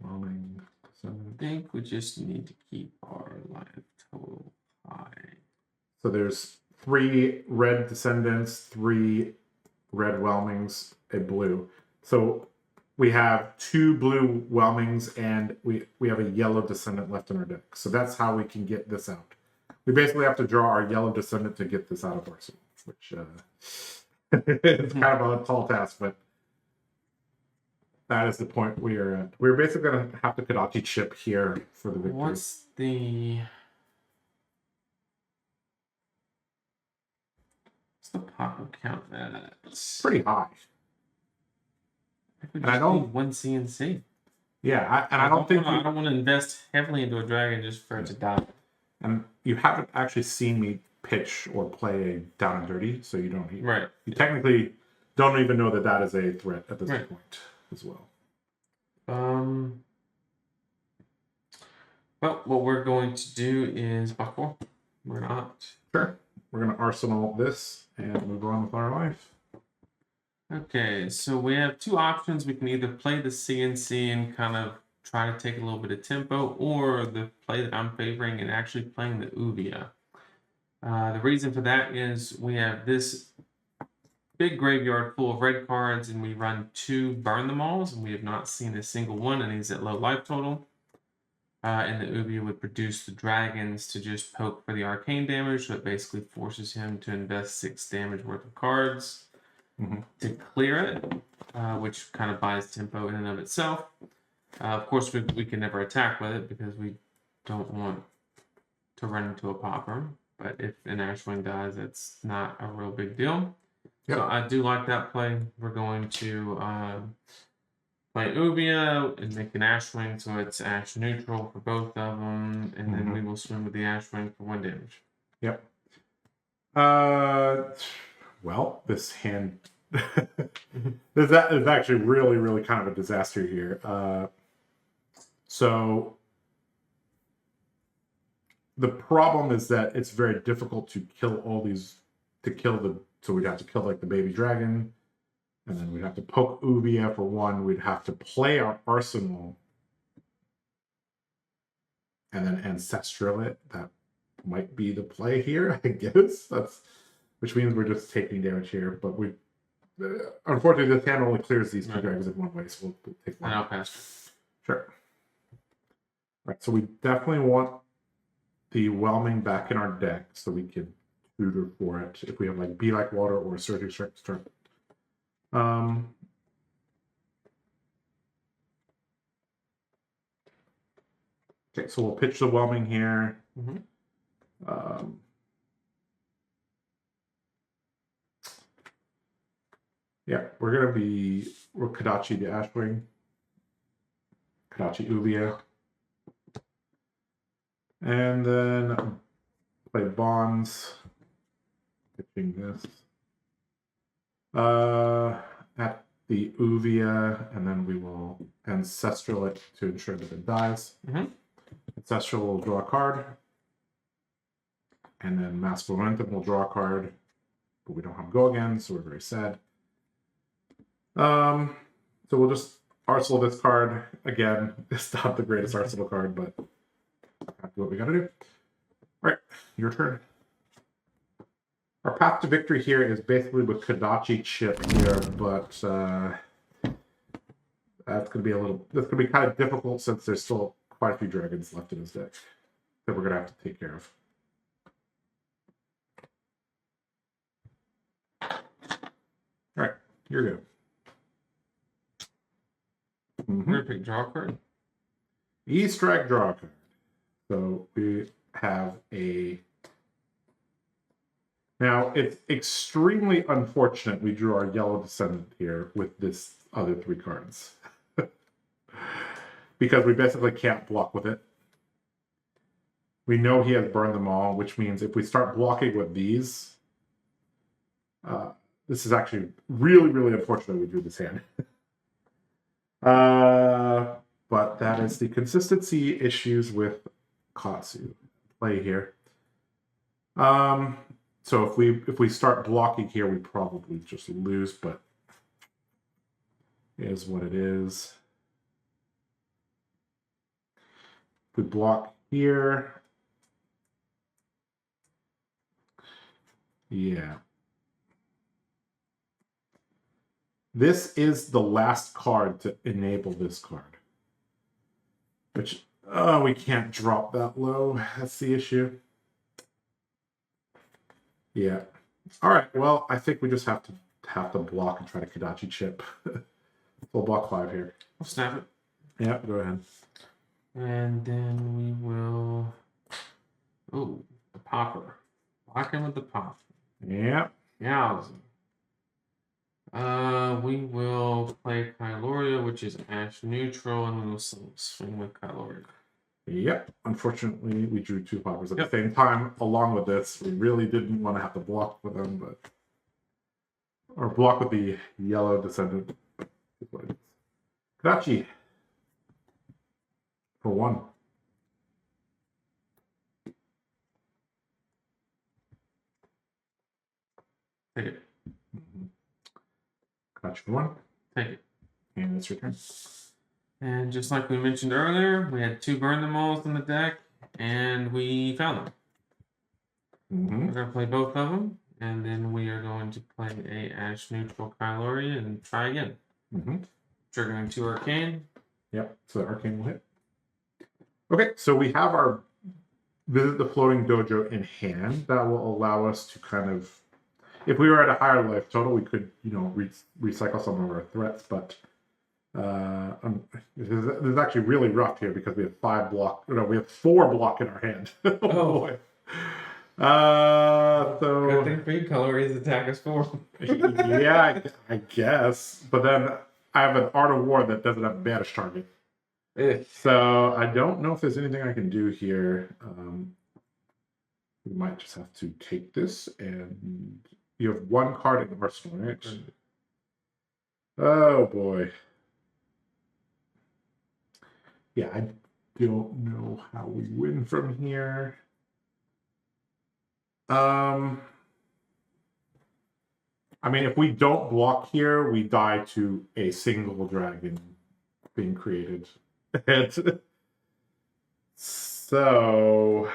Whelming Descendant. I think we just need to keep our life total high. So there's 3 red Descendants, 3 red Whelmings, a blue. So we have 2 blue Whelmings and we have a yellow Descendant left in our deck. So that's how we can get this out. We basically have to draw our yellow Descendant to get this out of Arsenal, which it's kind of a tall task, but that is the point we are at. We're basically going to have to Kadachi chip here for the victory. What's the pop count at? Pretty high. And I don't need 1 CNC. Yeah, I don't think I don't want to invest heavily into a dragon just for it to die. And you haven't actually seen me pitch or play a down and dirty, so you don't. Right. You technically don't even know that that is a threat at this point as well. Well, what we're going to do is block 4. We're not. Sure. We're going to arsenal this and move on with our life. Okay, so we have 2 options. We can either play the CNC and kind of try to take a little bit of tempo, or the play that I'm favoring and actually playing the Uvia. The reason for that is we have this big graveyard full of red cards, and we run 2 burn them alls, and we have not seen a single one, and he's at low life total. And the Uvia would produce the dragons to just poke for the arcane damage, so it basically forces him to invest 6 damage worth of cards to clear it, which kind of buys tempo in and of itself. Of course, we can never attack with it because we don't want to run into a popper. But if an Ashwing dies, it's not a real big deal. Yep. So I do like that play. We're going to play Uvia and make an Ashwing, so it's Ash neutral for both of them, and then we will swim with the Ashwing for 1 damage. Yep. Well, this hand is actually really, really kind of a disaster here. So the problem is that it's very difficult to kill all these, so we'd have to kill like the baby dragon, and then we'd have to poke Uvia for 1. We'd have to play our arsenal and then ancestral it. That might be the play here, I guess. Which means we're just taking damage here, but we unfortunately this hand only clears these 2 dragons in 1 way, so we'll take 1. And I'll pass. Sure. Right, so we definitely want the Whelming back in our deck so we can tutor for it if we have like Be Like Water or Surging Strength turn. Okay, so we'll pitch the Whelming here. Yeah, we're Kadachi the Ashwing, Kadachi Uvia, and then play Bonds, pitching this at the Uvia, and then we will Ancestral it to ensure that it dies. Ancestral will draw a card, and then Master Momentum will draw a card, but we don't have Go again, so we're very sad. So we'll just arsenal this card again. It's not the greatest arsenal card, but that's what we gotta do. All right, your turn. Our path to victory here is basically with Kadachi chip here, but that's gonna be kind of difficult since there's still quite a few dragons left in his deck that we're gonna have to take care of. All right, you're good. We're going to pick draw card. E-Strike draw card. So we have a... Now, it's extremely unfortunate we drew our yellow Descendant here with this other 3 cards. Because we basically can't block with it. We know he has burned them all, which means if we start blocking with these... this is actually really, really unfortunate we drew this hand. But that is the consistency issues with Katsu play here. So if we start blocking here, we probably just lose, but is what it is. If we block here, yeah. This is the last card to enable this card. Which, we can't drop that low. That's the issue. Yeah. All right. Well, I think we just have to block and try to Kodachi chip. We'll block 5 here. I'll snap it. Yeah, go ahead. And then we will. Oh, the popper. Lock in with the pop. Yeah. Yeah. We will play Kyloria, which is Ash neutral, and we will swing with Kyloria. Yep. Unfortunately, we drew 2 poppers at the same time. Along with this, we really didn't want to have to block with them, or block with the yellow descendant. Kodachi for 1. Take it. Kodachi for 1. Take it. And it's your turn. And just like we mentioned earlier, we had 2 Burn Them Alls in the deck, and we found them. We're going to play both of them, and then we are going to play a Ash neutral Kyloria and try again. Triggering 2 Arcane. Yep, so Arcane will hit. Okay, so we have our Visit the Floating Dojo in hand. That will allow us to kind of, if we were at a higher life total, we could, recycle some of our threats, but this is actually really rough here because we have 5 block. No, we have 4 block in our hand. Oh boy. So Good thing Green Color's attack is 4. Yeah, I guess. But then I have an Art of War that doesn't have a banish target. So I don't know if there's anything I can do here. We might just have to take this, and you have 1 card in arsenal, right? Oh boy. Yeah, I don't know how we win from here. I mean, if we don't block here, we die to a single dragon being created. So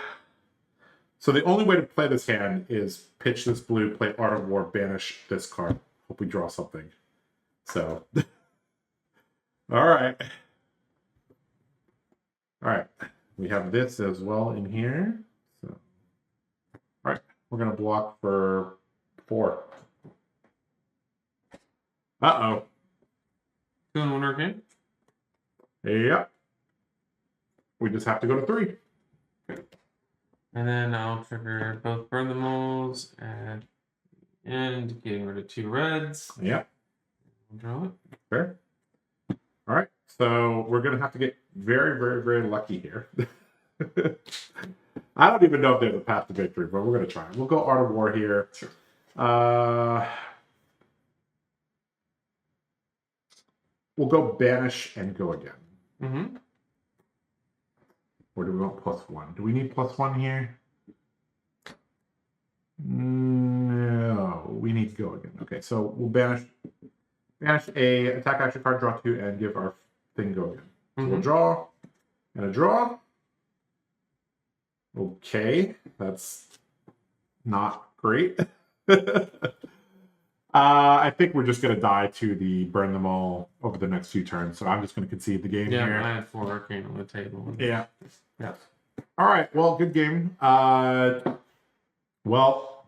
the only way to play this hand is pitch this blue, play Art of War, banish this card. Hope we draw something. So, all right. All right, we have this as well in here. So, all right, we're gonna block for 4. Uh-oh. 2 and 1 Arcane? Yep. We just have to go to 3. Okay. And then I'll trigger both Burn Them Alls and getting rid of 2 reds. Yep. I'll draw it. Fair. All right, so we're gonna have to get very, very, very lucky here. I don't even know if there's a path to victory, but we're gonna try. We'll go Art of War here. Sure. We'll go banish and go again. Or do we want +1? Do we need +1 here? No, we need to go again. Okay, so we'll banish a attack action card, draw 2, and give our thing go again. So we'll draw and a draw. Okay, that's not great. I think we're just going to die to the Burn Them All over the next few turns, so I'm just going to concede the game here. Yeah, I had 4 Arcane on the table. Yeah. All right, well, good game. Well,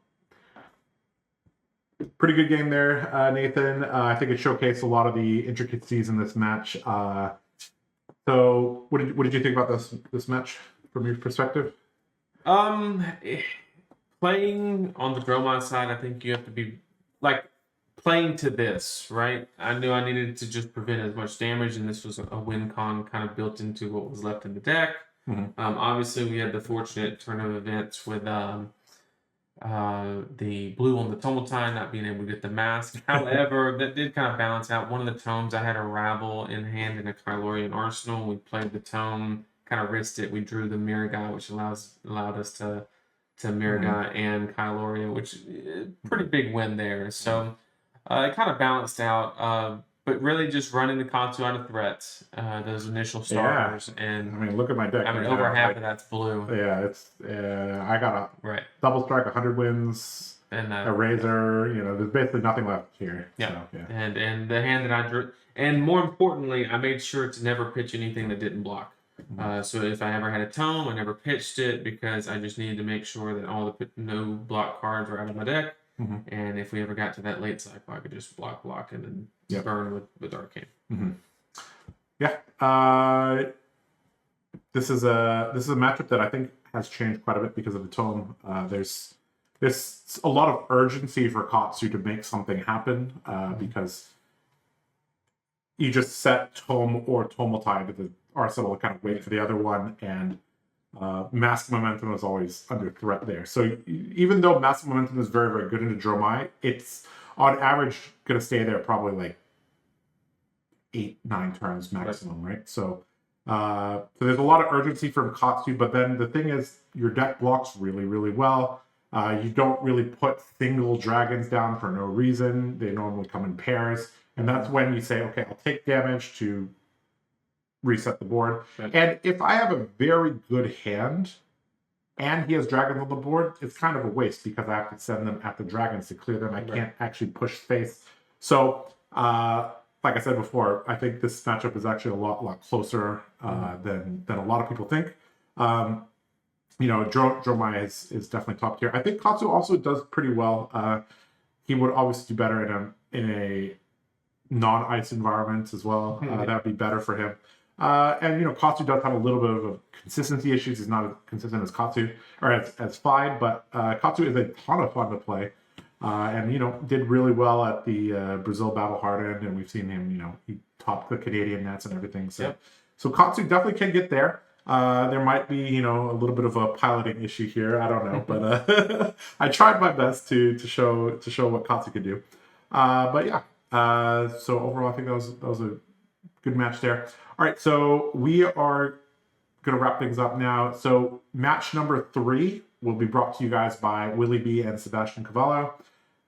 pretty good game there, Nathan. I think it showcased a lot of the intricacies in this match. So, what did you think about this match from your perspective? Playing on the Dromai side, I think you have to be playing to this, right? I knew I needed to just prevent as much damage, and this was a win con kind of built into what was left in the deck. Obviously, we had the fortunate turn of events with the blue on the Tomotai not being able to get the mask. However, that did kind of balance out. One of the tomes, I had a Rabble in hand in a Kylorian arsenal. We played the tome, kind of risked it. We drew the Mirror Guy, which allowed us to Mirror Guy and Kyloria, which pretty big win there. So it kind of balanced out. but really just running the Katsu out of threats, those initial starters, I and mean, look at my deck. I mean right over now. half Like, of that's blue. yeah, it's I got a Right. double strike, 100 wins, And a razor. You know, there's basically nothing left here. yeah. So, yeah. And the hand that I drew, and more importantly, I made sure to never pitch anything that didn't block. So if I ever had a tome, I never pitched it because I just needed to make sure that all the no block cards were out of my deck. And if we ever got to that late cycle, I could just block, and then burn with Arcane. Yeah. This is a matchup that I think has changed quite a bit because of the tome. There's a lot of urgency for Katsu to make something happen because you just set tome or Tomotai to the arsenal, kind of wait for the other one, and Mask Momentum is always under threat there. So even though Mask Momentum is very, very good into Dromai, it's on average going to stay there probably like 8-9 turns maximum, right? So there's a lot of urgency from Katsu, but then the thing is, your deck blocks really, really well. You don't really put single dragons down for no reason. They normally come in pairs, and that's when you say, okay, I'll take damage to reset the board. And if I have a very good hand and he has dragons on the board, it's kind of a waste because I have to send them at the dragons to clear them. I can't actually push space. So like I said before, I think this matchup is actually a lot closer than a lot of people think. You know, Dromai is definitely top tier. I think Katsu also does pretty well. He would obviously do better in a non-ice environment as well. That would be better for him. And you know, Katsu does have a little bit of consistency issues. He's not as consistent as Katsu or as Fine, but Katsu is a ton of fun to play. And you know, did really well at the Brazil Battle Hard End, and we've seen him. You know, he topped the Canadian nets and everything. So, so Katsu definitely can get there. There might be, you know, a little bit of a piloting issue here. I don't know, but I tried my best to show what Katsu could do. But yeah, so overall, I think that was a good match there. All right, so we are going to wrap things up now. So match number 3 will be brought to you guys by Willie B and Sebastian Cavallo.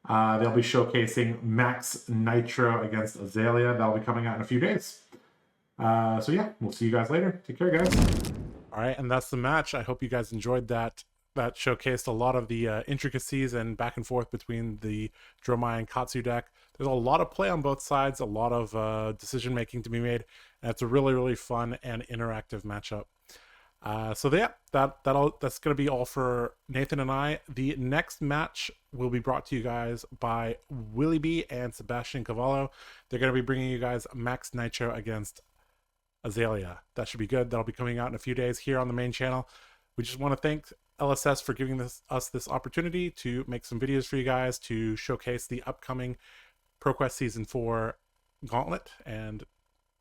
They'll be showcasing Max Nitro against Azalea. That'll be coming out in a few days. So yeah, we'll see you guys later. Take care, guys. All right, and that's the match. I hope you guys enjoyed that. That showcased a lot of the intricacies and back and forth between the Dromai and Katsu deck. There's a lot of play on both sides, a lot of decision making to be made, and it's a really, really fun and interactive matchup. So yeah, that's going to be all for Nathan and I. The next match will be brought to you guys by Willie B and Sebastian Cavallo. They're going to be bringing you guys Max Nitro against Azalea. That should be good. That'll be coming out in a few days here on the main channel. We just want to thank LSS for giving us this opportunity to make some videos for you guys to showcase the upcoming ProQuest Season 4 Gauntlet, and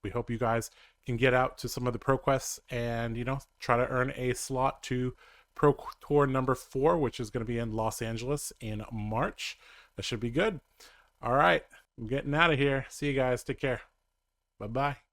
we hope you guys can get out to some of the ProQuests and, you know, try to earn a slot to Pro Tour number 4, which is going to be in Los Angeles in March. That should be good. All right, I'm getting out of here. See you guys. Take care. Bye-bye.